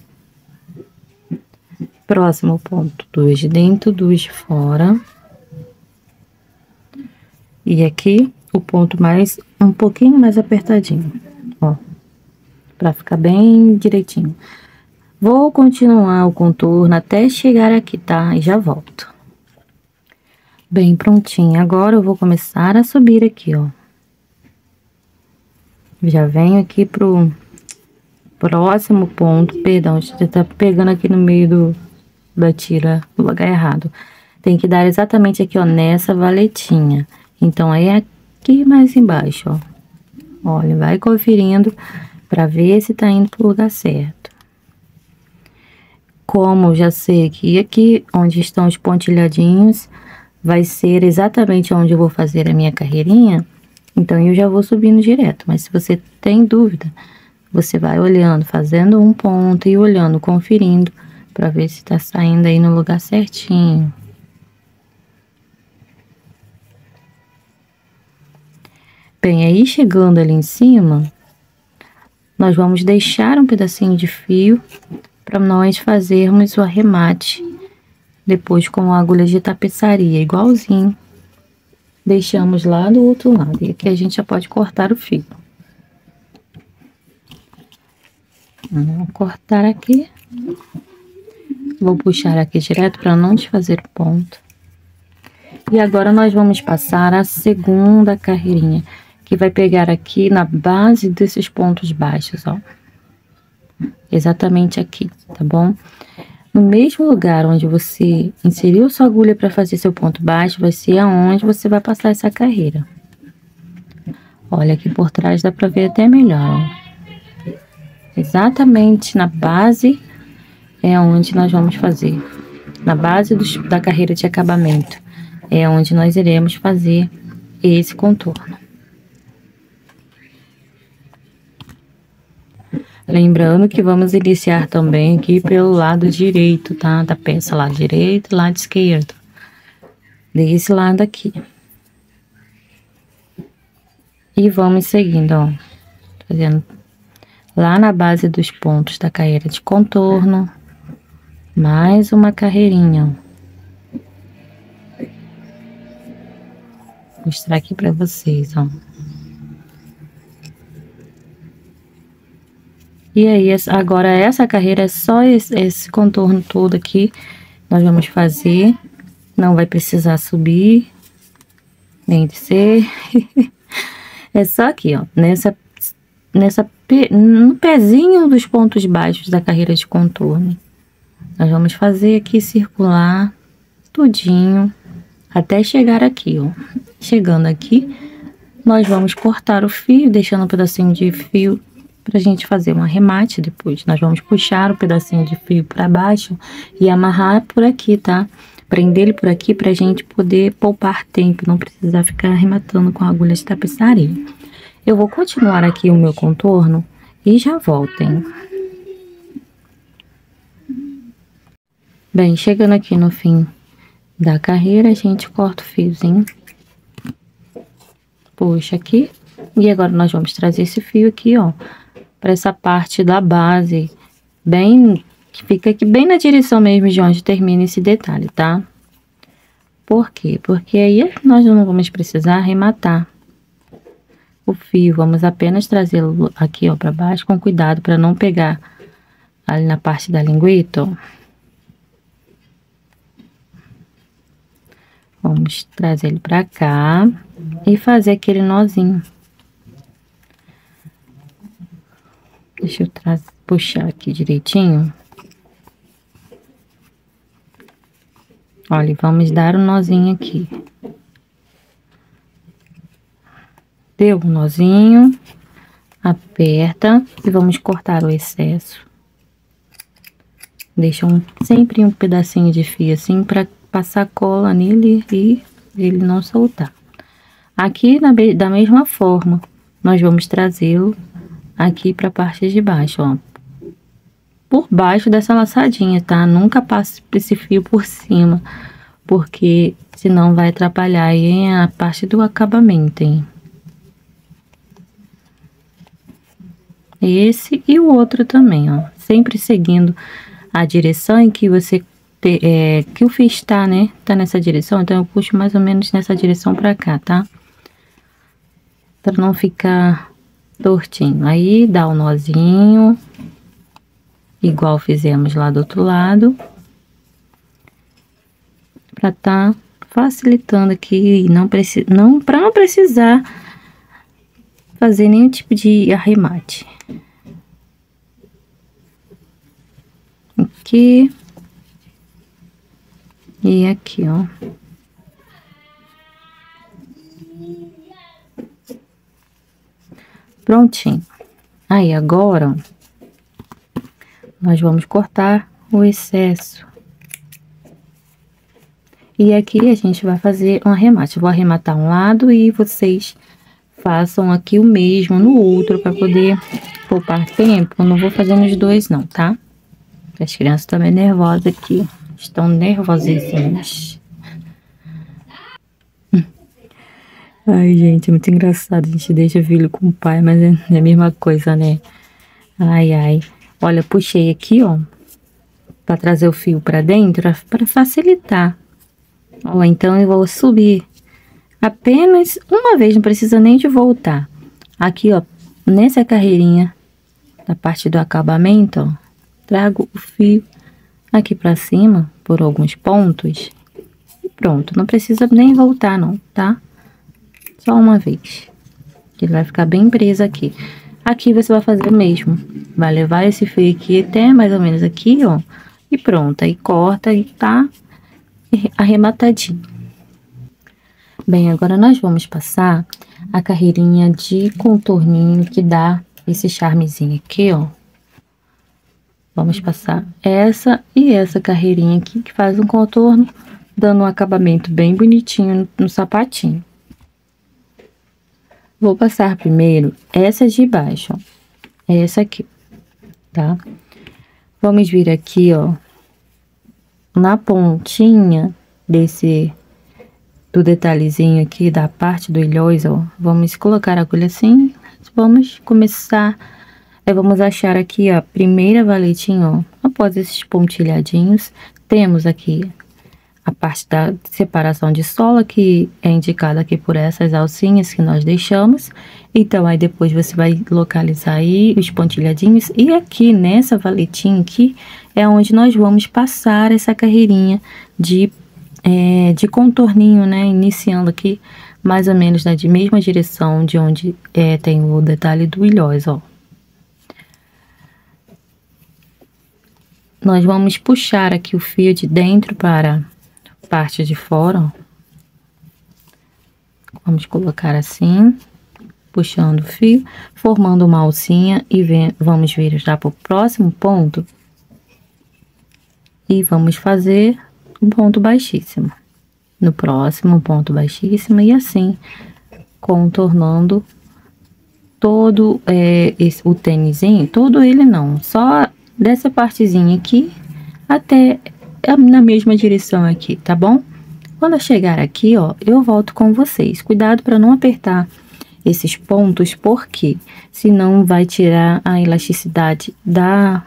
Speaker 1: Próximo ponto, duas de dentro, duas de fora. E aqui, o ponto um pouquinho mais apertadinho, ó, pra ficar bem direitinho. Vou continuar o contorno até chegar aqui, tá? E já volto. Bem prontinho. Agora eu vou começar a subir aqui, ó. Já venho aqui pro próximo ponto. Perdão, você tá pegando aqui no meio da tira, no lugar errado. Tem que dar exatamente aqui, ó, nessa valetinha. Então, aí é aqui mais embaixo, ó. Olha, vai conferindo pra ver se tá indo pro lugar certo. Como eu já sei que aqui, onde estão os pontilhadinhos, vai ser exatamente onde eu vou fazer a minha carreirinha, então eu já vou subindo direto. Mas se você tem dúvida, você vai olhando, fazendo um ponto e olhando, conferindo, pra ver se tá saindo aí no lugar certinho. Bem, aí chegando ali em cima, nós vamos deixar um pedacinho de fio para nós fazermos o arremate depois com a agulha de tapeçaria, igualzinho deixamos lá do outro lado. E aqui a gente já pode cortar o fio. Vou cortar aqui. Vou puxar aqui direto para não desfazer o ponto. E agora nós vamos passar a segunda carreirinha, que vai pegar aqui na base desses pontos baixos, ó. Exatamente aqui, tá bom? No mesmo lugar onde você inseriu sua agulha para fazer seu ponto baixo, vai ser aonde você vai passar essa carreira. Olha, aqui por trás dá para ver até melhor, ó. Exatamente na base é onde nós vamos fazer. Na base da carreira de acabamento é onde nós iremos fazer esse contorno. Lembrando que vamos iniciar também aqui pelo lado direito, tá? Da peça, lado direito e lado esquerdo. Desse lado aqui. E vamos seguindo, ó. Fazendo lá na base dos pontos da carreira de contorno. Mais uma carreirinha, ó. Vou mostrar aqui pra vocês, ó. E aí, agora essa carreira é só esse contorno todo aqui. Nós vamos fazer. Não vai precisar subir, nem descer. É só aqui, ó. No pezinho dos pontos baixos da carreira de contorno. Nós vamos fazer aqui circular tudinho até chegar aqui, ó. Chegando aqui, nós vamos cortar o fio, deixando um pedacinho de fio pra gente fazer um arremate depois. Nós vamos puxar o pedacinho de fio pra baixo e amarrar por aqui, tá? Prender ele por aqui pra gente poder poupar tempo, não precisar ficar arrematando com a agulha de tapeçaria. Eu vou continuar aqui o meu contorno e já voltem. Bem, chegando aqui no fim da carreira, a gente corta o fiozinho. Puxa aqui. E agora nós vamos trazer esse fio aqui, ó, para essa parte da base, bem, que fica aqui bem na direção mesmo de onde termina esse detalhe, tá? Por quê? Porque aí nós não vamos precisar arrematar o fio, vamos apenas trazê-lo aqui, ó, para baixo, com cuidado para não pegar ali na parte da lingueta, ó. Vamos trazer ele para cá e fazer aquele nozinho. Deixa eu puxar aqui direitinho. Olha, vamos dar um nozinho aqui. Deu um nozinho, aperta e vamos cortar o excesso. Deixa sempre um pedacinho de fio assim para passar cola nele e ele não soltar. Aqui da mesma forma, nós vamos trazê-lo aqui para a parte de baixo, ó. Por baixo dessa laçadinha, tá? Nunca passe esse fio por cima, porque senão vai atrapalhar aí a parte do acabamento, hein? Esse e o outro também, ó. Sempre seguindo a direção em que você que o fio está, né? Tá nessa direção, então eu puxo mais ou menos nessa direção pra cá, tá? Pra não ficar tortinho. Aí dá um nozinho igual fizemos lá do outro lado, para tá facilitando aqui, para não precisar fazer nenhum tipo de arremate. Aqui e aqui, ó. Prontinho. Aí agora, ó, nós vamos cortar o excesso. E aqui a gente vai fazer um arremate. Eu vou arrematar um lado e vocês façam aqui o mesmo no outro para poder poupar tempo. Eu não vou fazer nos dois não, tá? As crianças também nervosas aqui. Estão nervosíssimas. Ai, gente, é muito engraçado. A gente deixa filho com o pai, mas é a mesma coisa, né? Ai, ai. Olha, puxei aqui, ó, pra trazer o fio pra dentro, pra facilitar. Ó, então eu vou subir apenas uma vez, não precisa nem de voltar. Aqui, ó, nessa carreirinha, da parte do acabamento, ó, trago o fio aqui pra cima, por alguns pontos. E pronto, não precisa nem voltar não, tá? Só uma vez. Ele vai ficar bem preso aqui. Aqui você vai fazer o mesmo. Vai levar esse fio aqui até mais ou menos aqui, ó. E pronto, aí corta e tá arrematadinho. Bem, agora nós vamos passar a carreirinha de contorninho que dá esse charmezinho aqui, ó. Vamos passar essa e essa carreirinha aqui que faz um contorno, dando um acabamento bem bonitinho no sapatinho. Vou passar primeiro essa de baixo, ó. Essa aqui, tá? Vamos vir aqui, ó, na pontinha do detalhezinho aqui da parte do ilhós, ó. Vamos colocar a agulha assim, vamos começar, vamos achar aqui, ó, a primeira valetinha, ó. Após esses pontilhadinhos, temos aqui a parte da separação de sola, que é indicada aqui por essas alcinhas que nós deixamos. Então, aí depois você vai localizar aí os pontilhadinhos. E aqui, nessa valetinha aqui, é onde nós vamos passar essa carreirinha de contorninho, né? Iniciando aqui, mais ou menos na mesma direção de onde tem o detalhe do ilhós, ó. Nós vamos puxar aqui o fio de dentro para parte de fora, ó. Vamos colocar assim, puxando o fio, formando uma alcinha e vamos vir já para o próximo ponto e vamos fazer um ponto baixíssimo. No próximo ponto baixíssimo e assim contornando todo o tênisinho, todo ele não, só dessa partezinha aqui até na mesma direção aqui, tá bom? Quando eu chegar aqui, ó, eu volto com vocês. Cuidado para não apertar esses pontos, porque senão vai tirar a elasticidade da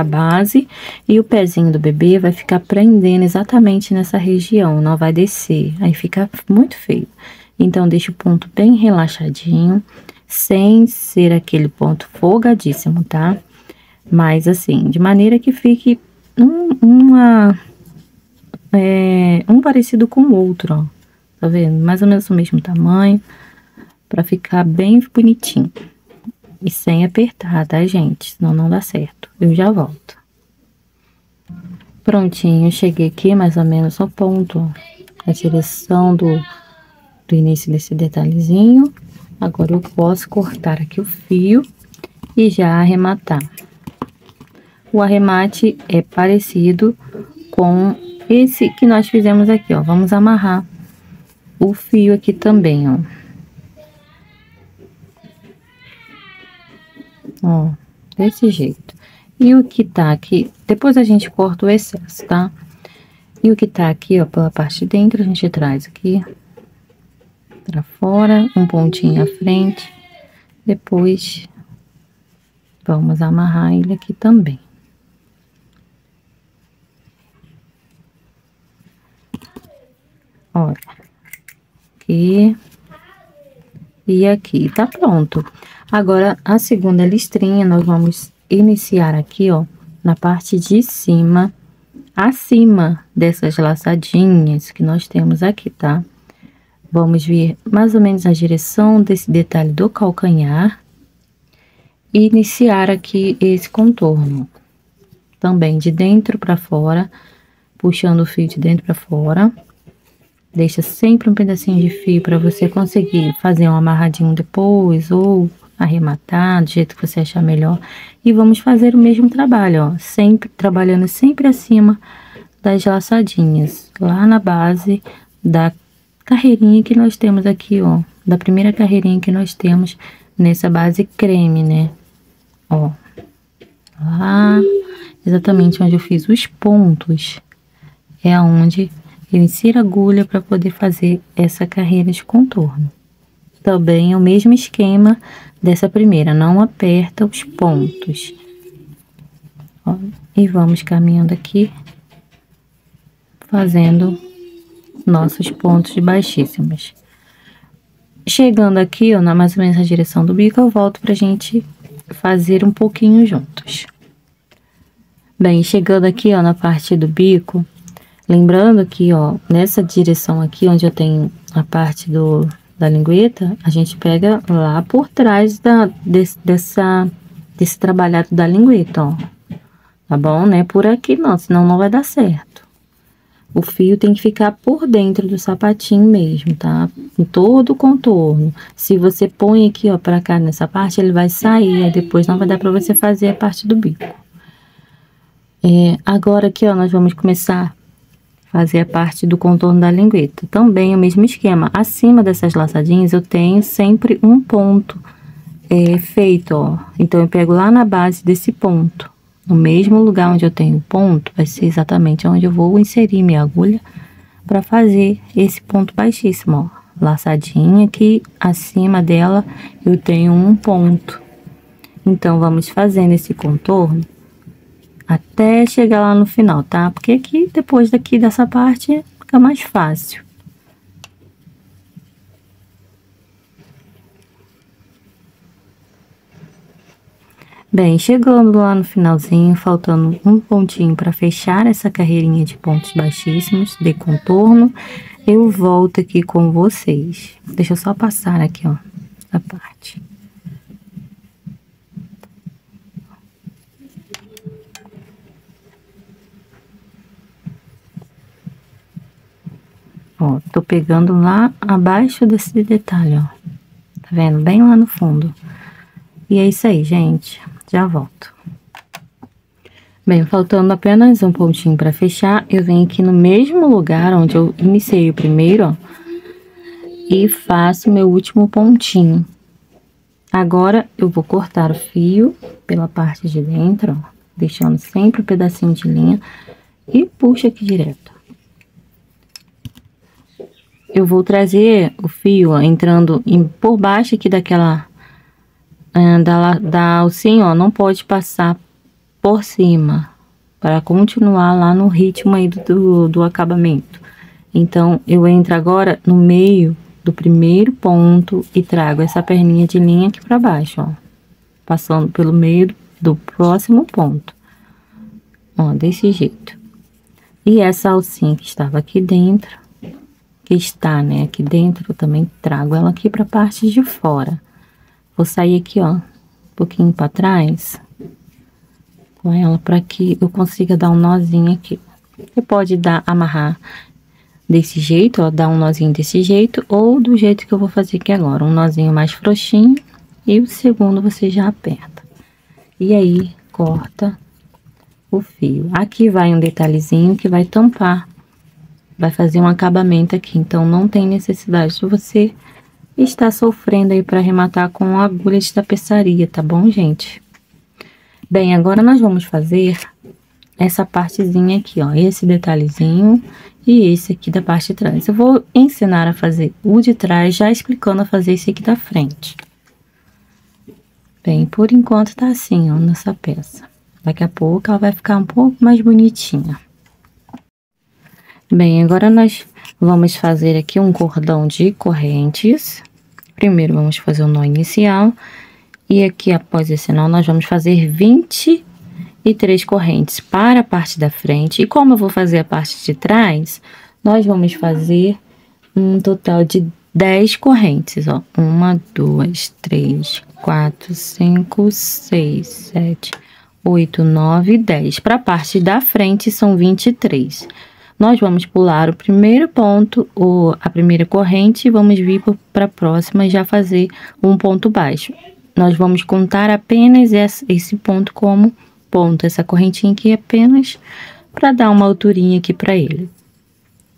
Speaker 1: base e o pezinho do bebê vai ficar prendendo exatamente nessa região, não vai descer, aí fica muito feio. Então, deixa o ponto bem relaxadinho, sem ser aquele ponto folgadíssimo, tá? Mas assim, de maneira que fique um parecido com o outro, ó. Tá vendo? Mais ou menos o mesmo tamanho, pra ficar bem bonitinho. E sem apertar, tá, gente? Senão não dá certo. Eu já volto. Prontinho, cheguei aqui mais ou menos ao ponto, ó, a direção do início desse detalhezinho. Agora eu posso cortar aqui o fio e já arrematar. O arremate é parecido com esse que nós fizemos aqui, ó. Vamos amarrar o fio aqui também, ó. Ó, desse jeito. E o que tá aqui, depois a gente corta o excesso, tá? E o que tá aqui, ó, pela parte de dentro, a gente traz aqui pra fora, um pontinho à frente. Depois, vamos amarrar ele aqui também. Olha, aqui e aqui, tá pronto. Agora, a segunda listrinha, nós vamos iniciar aqui, ó, na parte de cima, acima dessas laçadinhas que nós temos aqui, tá? Vamos vir mais ou menos na direção desse detalhe do calcanhar e iniciar aqui esse contorno. Também de dentro para fora, puxando o fio de dentro para fora. Deixa sempre um pedacinho de fio para você conseguir fazer um amarradinho depois ou arrematar do jeito que você achar melhor. E vamos fazer o mesmo trabalho, ó, sempre trabalhando sempre acima das laçadinhas, lá na base da carreirinha que nós temos aqui, ó, da primeira carreirinha que nós temos nessa base creme, né? Ó, lá, exatamente onde eu fiz os pontos, é onde eu insiro a agulha para poder fazer essa carreira de contorno. Também é o mesmo esquema dessa primeira, não aperta os pontos. Ó, e vamos caminhando aqui, fazendo nossos pontos baixíssimos. Chegando aqui, ó, mais ou menos na direção do bico, eu volto pra gente fazer um pouquinho juntos. Bem, chegando aqui, ó, na parte do bico, lembrando que, ó, nessa direção aqui, onde eu tenho a parte da lingueta, a gente pega lá por trás desse trabalhado da lingueta, ó. Tá bom, né? Por aqui não, senão não vai dar certo. O fio tem que ficar por dentro do sapatinho mesmo, tá? Em todo o contorno. Se você põe aqui, ó, pra cá nessa parte, ele vai sair, aí depois não vai dar pra você fazer a parte do bico. Agora aqui, ó, nós vamos começar a fazer a parte do contorno da lingueta. Também o mesmo esquema. Acima dessas laçadinhas, eu tenho sempre um ponto feito, ó. Então, eu pego lá na base desse ponto. No mesmo lugar onde eu tenho ponto, vai ser exatamente onde eu vou inserir minha agulha para fazer esse ponto baixíssimo, ó. Laçadinha aqui, acima dela eu tenho um ponto. Então, vamos fazendo esse contorno até chegar lá no final, tá? Porque aqui, depois daqui dessa parte, fica mais fácil. Bem, chegando lá no finalzinho, faltando um pontinho para fechar essa carreirinha de pontos baixíssimos de contorno, eu volto aqui com vocês. Deixa eu só passar aqui, ó, a parte. Ó, tô pegando lá abaixo desse detalhe, ó. Tá vendo? Bem lá no fundo. E é isso aí, gente. Já volto. Bem, faltando apenas um pontinho para fechar, eu venho aqui no mesmo lugar onde eu iniciei o primeiro, ó, e faço meu último pontinho. Agora, eu vou cortar o fio pela parte de dentro, ó, deixando sempre um pedacinho de linha e puxo aqui direto. Eu vou trazer o fio, ó, entrando por baixo aqui daquela da alcinha, ó, não pode passar por cima, para continuar lá no ritmo aí do acabamento. Então, eu entro agora no meio do primeiro ponto e trago essa perninha de linha aqui para baixo, ó, passando pelo meio do próximo ponto, ó, desse jeito. E essa alcinha que estava aqui dentro, que está, né, aqui dentro, eu também trago ela aqui para a parte de fora. Vou sair aqui, ó, um pouquinho para trás, com ela, para que eu consiga dar um nozinho aqui. Você pode amarrar desse jeito, ó, dar um nozinho desse jeito, ou do jeito que eu vou fazer aqui agora, um nozinho mais frouxinho, e o segundo você já aperta. E aí, corta o fio. Aqui vai um detalhezinho que vai tampar, vai fazer um acabamento aqui, então não tem necessidade de você está sofrendo aí para arrematar com agulha de tapeçaria, tá bom, gente? Bem, agora nós vamos fazer essa partezinha aqui, ó, esse detalhezinho e esse aqui da parte de trás. Eu vou ensinar a fazer o de trás, já explicando a fazer esse aqui da frente. Bem, por enquanto tá assim, ó, nessa peça. Daqui a pouco ela vai ficar um pouco mais bonitinha. Bem, agora nós vamos fazer aqui um cordão de correntes. Primeiro, vamos fazer o nó inicial. E aqui, após esse nó, nós vamos fazer 20 e 3 correntes para a parte da frente. E como eu vou fazer a parte de trás, nós vamos fazer um total de 10 correntes, ó. 1, 2, 3, 4, 5, 6, 7, 8, 9, 10. Para a parte da frente, são 23. Nós vamos pular o primeiro ponto, ou a primeira corrente, e vamos vir para a próxima e já fazer um ponto baixo. Nós vamos contar apenas esse ponto como ponto, essa correntinha aqui apenas para dar uma alturinha aqui para ele.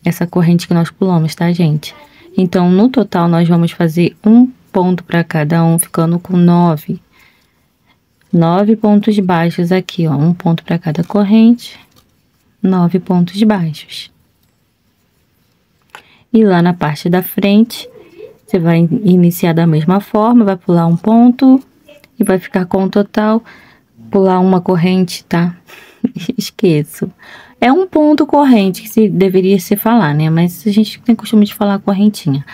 Speaker 1: Essa corrente que nós pulamos, tá, gente? Então, no total, nós vamos fazer um ponto para cada um, ficando com 9. 9 pontos baixos aqui, ó. Um ponto para cada corrente, 9 pontos baixos. E lá na parte da frente, você vai iniciar da mesma forma, vai pular um ponto e vai ficar com o total, pular uma corrente, tá? Esqueço. É um ponto corrente que deveria se falar, né? Mas a gente tem costume de falar correntinha.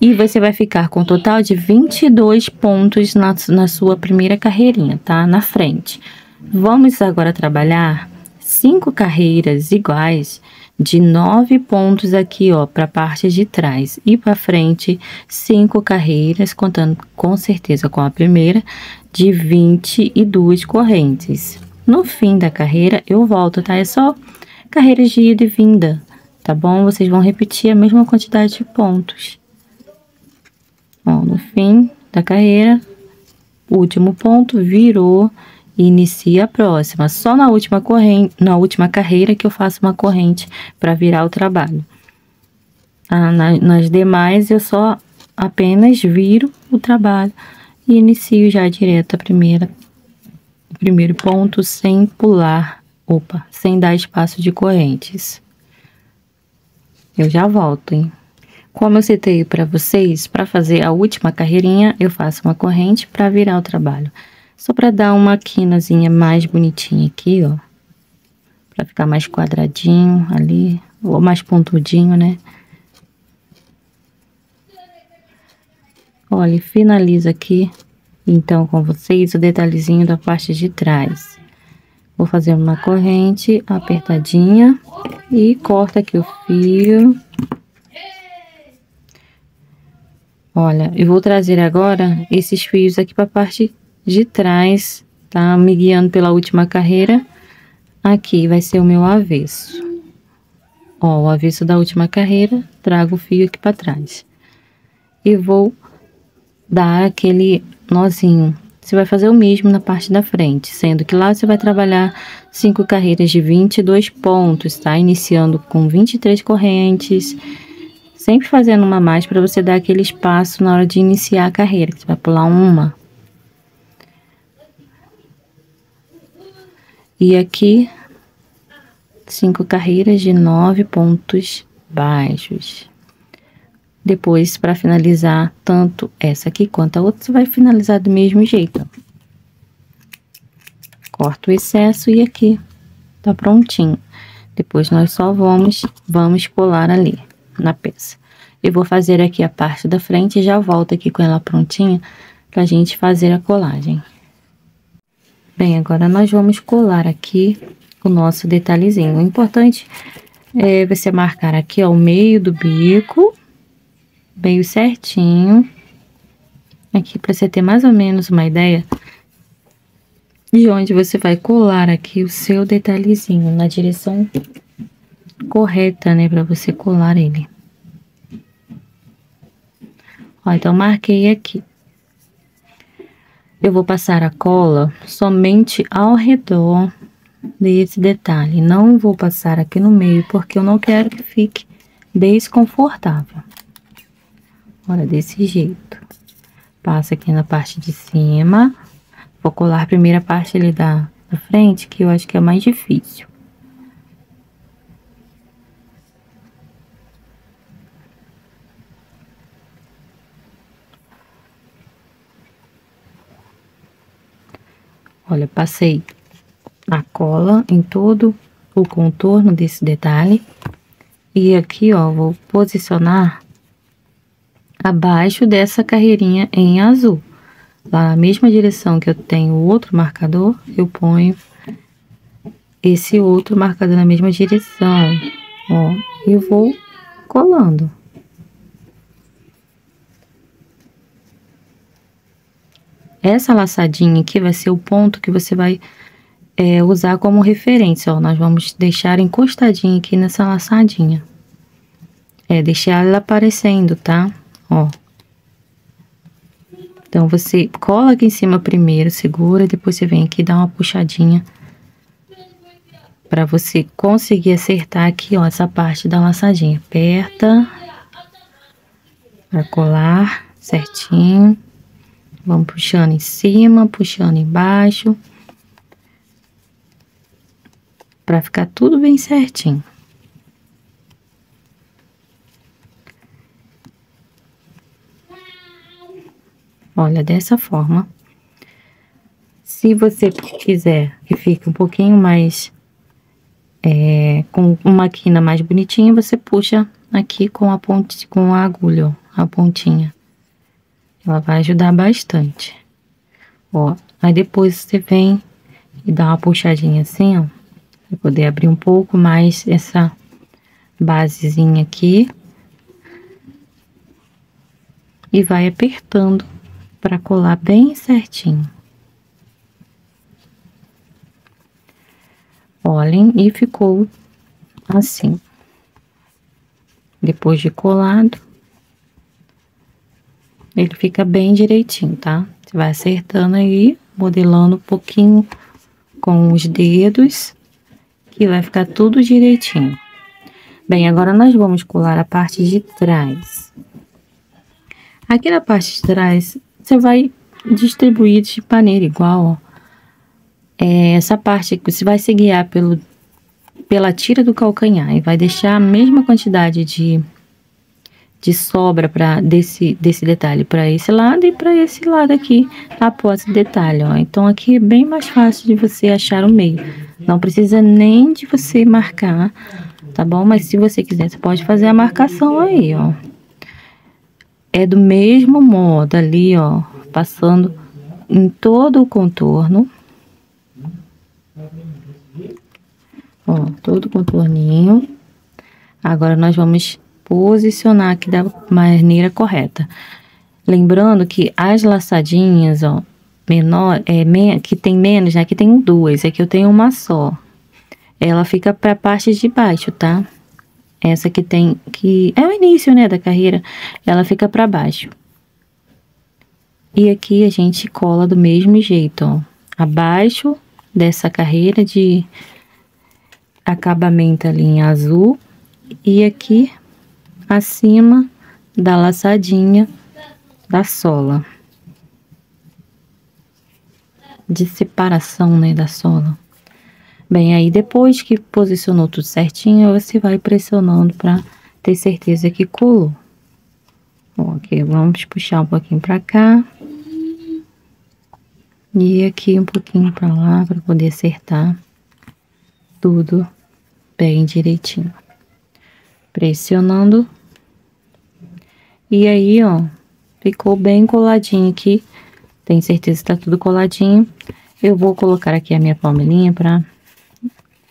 Speaker 1: E você vai ficar com um total de 22 pontos na sua primeira carreirinha, tá? Na frente. Vamos agora trabalhar 5 carreiras iguais de 9 pontos aqui, ó, para a parte de trás. E para frente, 5 carreiras, contando com certeza com a primeira, de 22 correntes. No fim da carreira, eu volto, tá? É só carreiras de ida e vinda, tá bom? Vocês vão repetir a mesma quantidade de pontos. Ó, no fim da carreira, o último ponto virou e inicia a próxima. Só na última corrente, na última carreira que eu faço uma corrente para virar o trabalho. Nas demais, eu só apenas viro o trabalho e inicio já direto o primeiro ponto sem pular, sem dar espaço de correntes. Eu já volto, hein? Como eu citei para vocês, para fazer a última carreirinha, eu faço uma corrente para virar o trabalho. Só para dar uma quinazinha mais bonitinha aqui, ó. Para ficar mais quadradinho ali, ou mais pontudinho, né? Olha, finaliza aqui, então, com vocês, o detalhezinho da parte de trás. Vou fazer uma corrente apertadinha e corta aqui o fio. Olha, eu vou trazer agora esses fios aqui para a parte de trás, tá? Me guiando pela última carreira. Aqui vai ser o meu avesso. Ó, o avesso da última carreira, trago o fio aqui para trás. E vou dar aquele nozinho. Você vai fazer o mesmo na parte da frente, sendo que lá você vai trabalhar 5 carreiras de 22 pontos, tá? Iniciando com 23 correntes, sempre fazendo uma a mais para você dar aquele espaço na hora de iniciar a carreira, que você vai pular uma. E aqui, 5 carreiras de 9 pontos baixos. Depois, para finalizar tanto essa aqui quanto a outra, você vai finalizar do mesmo jeito, ó. Corta o excesso e aqui tá prontinho. Depois, nós só vamos colar ali na peça. Eu vou fazer aqui a parte da frente e já volto aqui com ela prontinha pra gente fazer a colagem. Bem, agora nós vamos colar aqui o nosso detalhezinho. O importante é você marcar aqui, ó, o meio do bico, meio certinho, aqui para você ter mais ou menos uma ideia de onde você vai colar aqui o seu detalhezinho, na direção correta, né, para você colar ele. Ó, então marquei aqui. Eu vou passar a cola somente ao redor desse detalhe, não vou passar aqui no meio, porque eu não quero que fique desconfortável. Olha, desse jeito. Passa aqui na parte de cima. Vou colar a primeira parte ali da frente, que eu acho que é mais difícil. Olha, passei a cola em todo o contorno desse detalhe. E aqui, ó, vou posicionar abaixo dessa carreirinha em azul. Lá na mesma direção que eu tenho o outro marcador, eu ponho esse outro marcado na mesma direção, ó, e vou colando. Essa laçadinha aqui vai ser o ponto que você vai usar como referência, ó. Nós vamos deixar encostadinho aqui nessa laçadinha. Deixar ela aparecendo, tá? Ó. Então, você cola aqui em cima primeiro, segura, depois você vem aqui e dá uma puxadinha pra você conseguir acertar aqui, ó, essa parte da laçadinha. Aperta pra colar certinho. Vamos puxando em cima, puxando embaixo, pra ficar tudo bem certinho. Olha, dessa forma. Se você quiser que fique um pouquinho mais, com uma quina mais bonitinha, você puxa aqui com a ponte, com a agulha, ó, a pontinha. Ela vai ajudar bastante. Ó, aí depois você vem e dá uma puxadinha assim, ó, pra poder abrir um pouco mais essa basezinha aqui. E vai apertando para colar bem certinho. Olhem, e ficou assim. Depois de colado, ele fica bem direitinho, tá? Você vai acertando aí, modelando um pouquinho com os dedos, que vai ficar tudo direitinho. Bem, agora nós vamos colar a parte de trás. Aqui na parte de trás, você vai distribuir de maneira igual, ó. Essa parte aqui, você vai se guiar pela tira do calcanhar e vai deixar a mesma quantidade de sobra desse detalhe para esse lado e para esse lado aqui, após o detalhe, ó. Então, aqui é bem mais fácil de você achar o meio. Não precisa nem de você marcar, tá bom? Mas se você quiser, você pode fazer a marcação aí, ó. É do mesmo modo ali, ó, passando em todo o contorno. Ó, todo o contorninho. Agora, nós vamos posicionar aqui da maneira correta. Lembrando que as laçadinhas, ó, menor, que tem menos, né? Aqui tem duas, aqui eu tenho uma só. Ela fica pra parte de baixo, tá? Essa que tem, que é o início, né, da carreira, ela fica pra baixo. E aqui a gente cola do mesmo jeito, ó. Abaixo dessa carreira de acabamento ali em azul. E aqui acima da laçadinha da sola. De separação, né, da sola. Bem, aí depois que posicionou tudo certinho, você vai pressionando para ter certeza que colou. Ó, aqui vamos puxar um pouquinho para cá. E aqui um pouquinho para lá, para poder acertar tudo bem direitinho. Pressionando. E aí, ó, ficou bem coladinho aqui. Tenho certeza que tá tudo coladinho. Eu vou colocar aqui a minha palmelinha para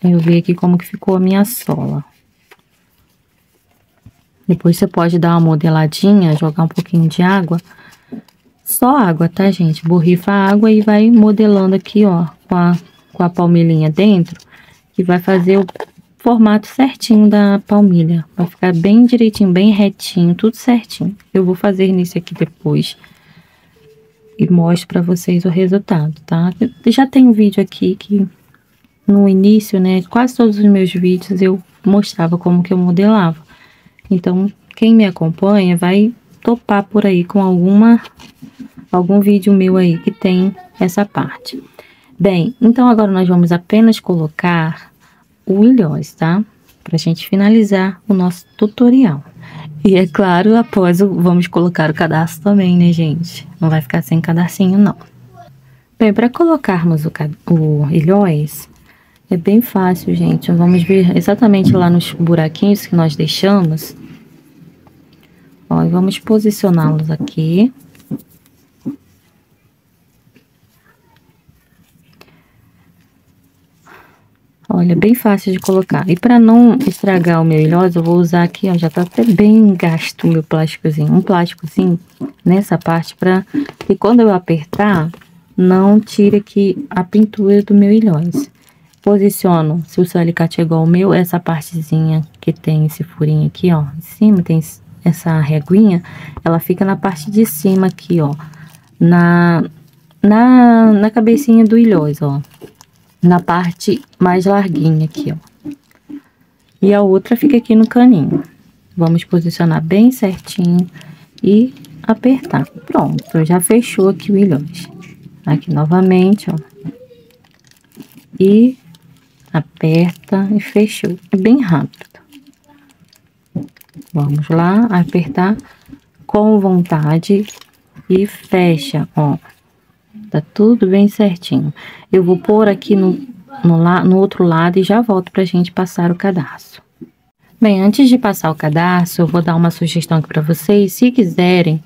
Speaker 1: eu ver aqui como que ficou a minha sola. Depois você pode dar uma modeladinha, jogar um pouquinho de água. Só água, tá, gente? Borrifa a água e vai modelando aqui, ó, com a palmilhinha dentro, que vai fazer o formato certinho da palmilha. Vai ficar bem direitinho, bem retinho, tudo certinho. Eu vou fazer nisso aqui depois e mostro pra vocês o resultado, tá? Eu já tem um vídeo aqui que no início, né, quase todos os meus vídeos eu mostrava como que eu modelava. Então, quem me acompanha vai topar por aí com algum vídeo meu aí que tem essa parte. Bem, então agora nós vamos apenas colocar o ilhós, tá? Pra gente finalizar o nosso tutorial. E é claro, após vamos colocar o cadarço também, né, gente? Não vai ficar sem cadarcinho, não. Bem, para colocarmos o ilhós, é bem fácil, gente. Vamos ver exatamente lá nos buraquinhos que nós deixamos. Ó, e vamos posicioná-los aqui. Ó, Olha, bem fácil de colocar. E para não estragar o meu ilhós, eu vou usar aqui, ó, já tá até bem gasto o meu plásticozinho. Um plásticozinho nessa parte para que quando eu apertar, não tire aqui a pintura do meu ilhós. Posiciono, se o seu alicate é igual ao meu, essa partezinha que tem esse furinho aqui, ó, em cima tem essa reguinha, ela fica na parte de cima aqui, ó, na cabecinha do ilhós, ó. Na parte mais larguinha aqui, ó. E a outra fica aqui no caninho. Vamos posicionar bem certinho e apertar. Pronto, já fechou aqui o ilhós. Aqui novamente, ó. E aperta e fechou. É bem rápido. Vamos lá, apertar com vontade e fecha, ó. Tá tudo bem certinho. Eu vou pôr aqui no outro lado e já volto pra gente passar o cadarço. Bem, antes de passar o cadarço, eu vou dar uma sugestão aqui pra vocês. Se quiserem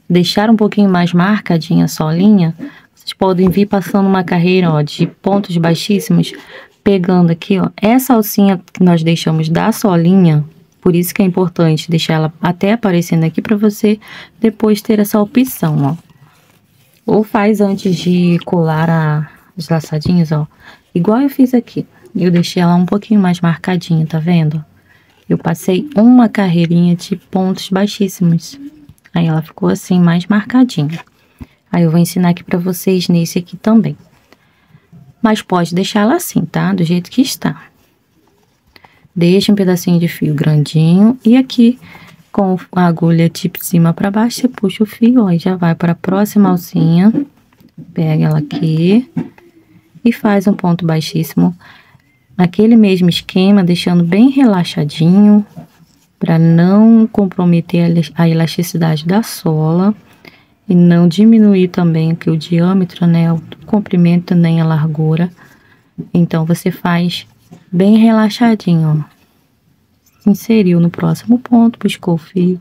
Speaker 1: deixar um pouquinho mais marcadinha a solinha, vocês podem vir passando uma carreira, ó, de pontos baixíssimos, pegando aqui, ó, essa alcinha que nós deixamos da solinha. Por isso que é importante deixar ela até aparecendo aqui pra você depois ter essa opção, ó. Ou faz antes de colar as laçadinhas, ó. Igual eu fiz aqui. Eu deixei ela um pouquinho mais marcadinha, tá vendo? Eu passei uma carreirinha de pontos baixíssimos. Aí ela ficou assim, mais marcadinha. Aí eu vou ensinar aqui pra vocês nesse aqui também. Mas pode deixar ela assim, tá? Do jeito que está. Deixa um pedacinho de fio grandinho. E aqui, com a agulha de cima para baixo, você puxa o fio, ó, e já vai para a próxima alcinha. Pega ela aqui e faz um ponto baixíssimo. Aquele mesmo esquema, deixando bem relaxadinho, para não comprometer a elasticidade da sola e não diminuir também aqui o diâmetro, né, o comprimento nem a largura. Então, você faz bem relaxadinho, ó. Inseriu no próximo ponto, buscou o fio,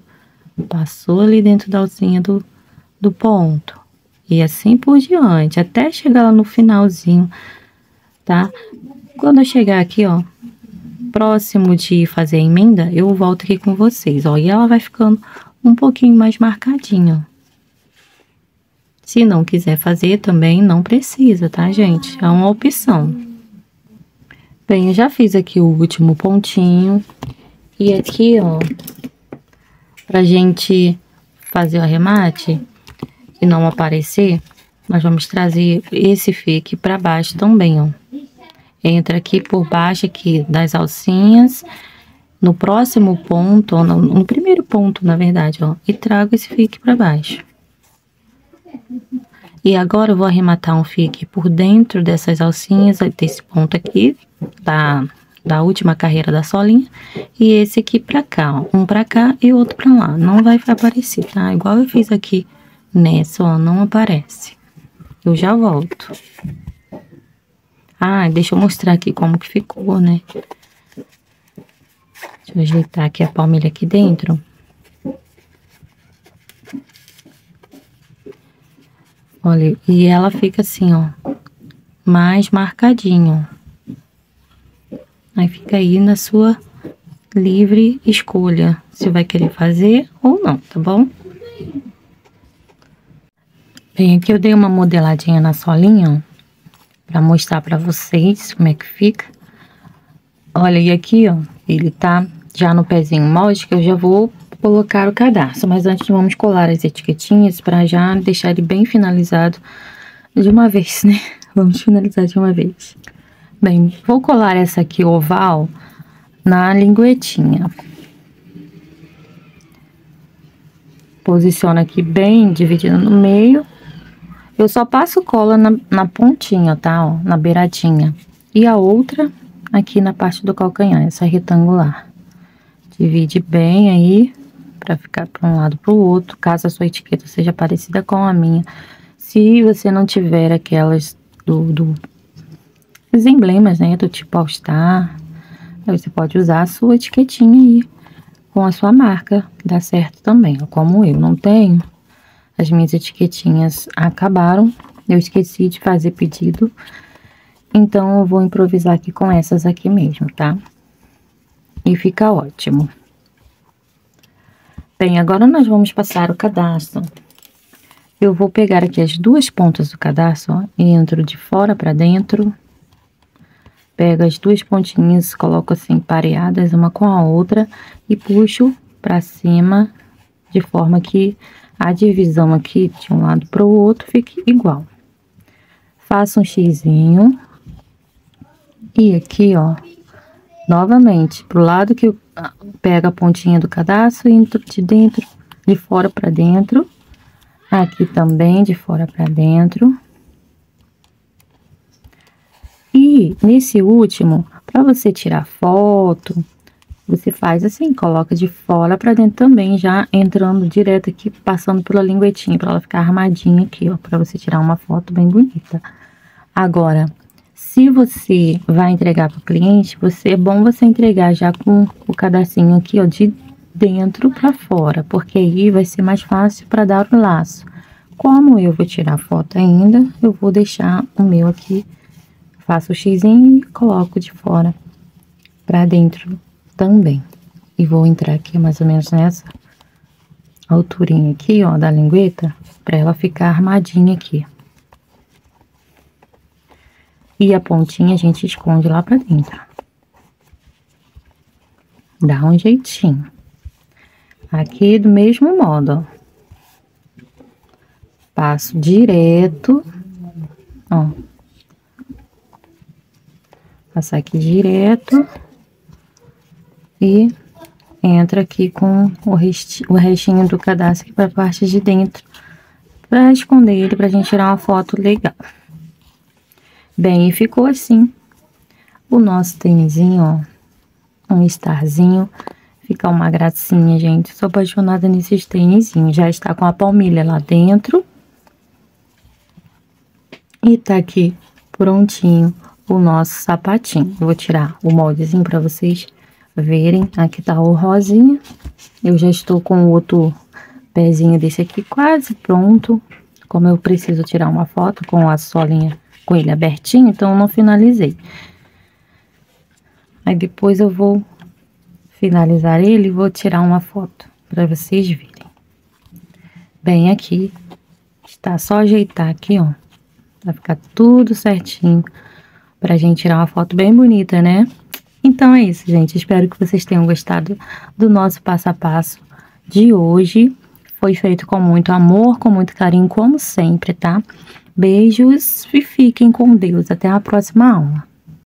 Speaker 1: passou ali dentro da alcinha do ponto. E assim por diante, até chegar lá no finalzinho, tá? Quando eu chegar aqui, ó, próximo de fazer a emenda, eu volto aqui com vocês, ó. E ela vai ficando um pouquinho mais marcadinha, ó. Se não quiser fazer também, não precisa, tá, gente? É uma opção. Bem, eu já fiz aqui o último pontinho. E aqui, ó, pra gente fazer o arremate e não aparecer, nós vamos trazer esse fio aqui pra baixo também, ó. Entra aqui por baixo aqui das alcinhas, no próximo ponto, ó, no primeiro ponto, na verdade, ó, e trago esse fio aqui pra baixo. E agora eu vou arrematar um fio aqui por dentro dessas alcinhas, desse ponto aqui, da última carreira da solinha, e esse aqui pra cá, ó, um pra cá e outro pra lá, não vai aparecer, tá? Igual eu fiz aqui nessa, ó, não aparece. Eu já volto. Ah, deixa eu mostrar aqui como que ficou, né? Deixa eu ajeitar aqui a palmilha aqui dentro. Olha, e ela fica assim, ó, mais marcadinho. Aí fica aí na sua livre escolha, se vai querer fazer ou não, tá bom? Bem, aqui eu dei uma modeladinha na solinha, ó, pra mostrar pra vocês como é que fica. Olha, e aqui, ó, ele tá já no pezinho molde, que eu já vou colocar o cadarço. Mas antes vamos colar as etiquetinhas pra já deixar ele bem finalizado de uma vez, né? Vamos finalizar de uma vez. Bem, vou colar essa aqui oval na linguetinha. Posiciona aqui bem dividida no meio. Eu só passo cola na pontinha, tá? Ó, na beiradinha. E a outra aqui na parte do calcanhar, essa retangular. Divide bem aí, pra ficar pra um lado pro outro, caso a sua etiqueta seja parecida com a minha. Se você não tiver aquelas os emblemas, né, do tipo All Star, aí você pode usar a sua etiquetinha aí, com a sua marca, que dá certo também. Como eu não tenho, as minhas etiquetinhas acabaram, eu esqueci de fazer pedido, Então, eu vou improvisar aqui com essas aqui mesmo, tá? E fica ótimo. Bem, agora nós vamos passar o cadastro. Eu vou pegar aqui as duas pontas do cadastro, ó, e entro de fora pra dentro. Pego as duas pontinhas, coloco assim pareadas uma com a outra e puxo pra cima, de forma que a divisão aqui de um lado pro outro fique igual. Faço um xizinho. E aqui, ó, novamente, pro lado que eu pego a pontinha do cadastro e entro de dentro, de fora pra dentro. Aqui também, de fora pra dentro. E nesse último, para você tirar foto, você faz assim, coloca de fora pra dentro também, já entrando direto aqui, passando pela linguetinha, para ela ficar armadinha aqui, ó, para você tirar uma foto bem bonita. Agora, se você vai entregar para o cliente, é bom você entregar já com o cadacinho aqui, ó, de dentro para fora, porque aí vai ser mais fácil para dar o laço. Como eu vou tirar foto ainda, eu vou deixar o meu aqui, faço o xizinho e coloco de fora para dentro também. E vou entrar aqui mais ou menos nessa alturinha aqui, ó, da lingueta, para ela ficar armadinha aqui. E a pontinha a gente esconde lá pra dentro. Dá um jeitinho. Aqui do mesmo modo, ó. Passo direto, ó. Passar aqui direto. E entra aqui com o restinho do cadastro aqui pra parte de dentro. Pra esconder ele, pra gente tirar uma foto legal. Bem, e ficou assim o nosso tênisinho, ó, um starzinho, fica uma gracinha, gente. Sou apaixonada nesses tênisinhos. Já está com a palmilha lá dentro. E tá aqui prontinho o nosso sapatinho. Eu vou tirar o moldezinho para vocês verem. Aqui tá o rosinha. Eu já estou com o outro pezinho desse aqui quase pronto. Como eu preciso tirar uma foto com a solinha, com ele abertinho, então eu não finalizei. Aí depois eu vou finalizar ele e vou tirar uma foto para vocês verem. Bem, aqui está só ajeitar aqui, ó, vai ficar tudo certinho pra gente tirar uma foto bem bonita, né? Então é isso, gente. Espero que vocês tenham gostado do nosso passo a passo de hoje. Foi feito com muito amor, com muito carinho, como sempre, tá? Beijos e fiquem com Deus. Até a próxima aula.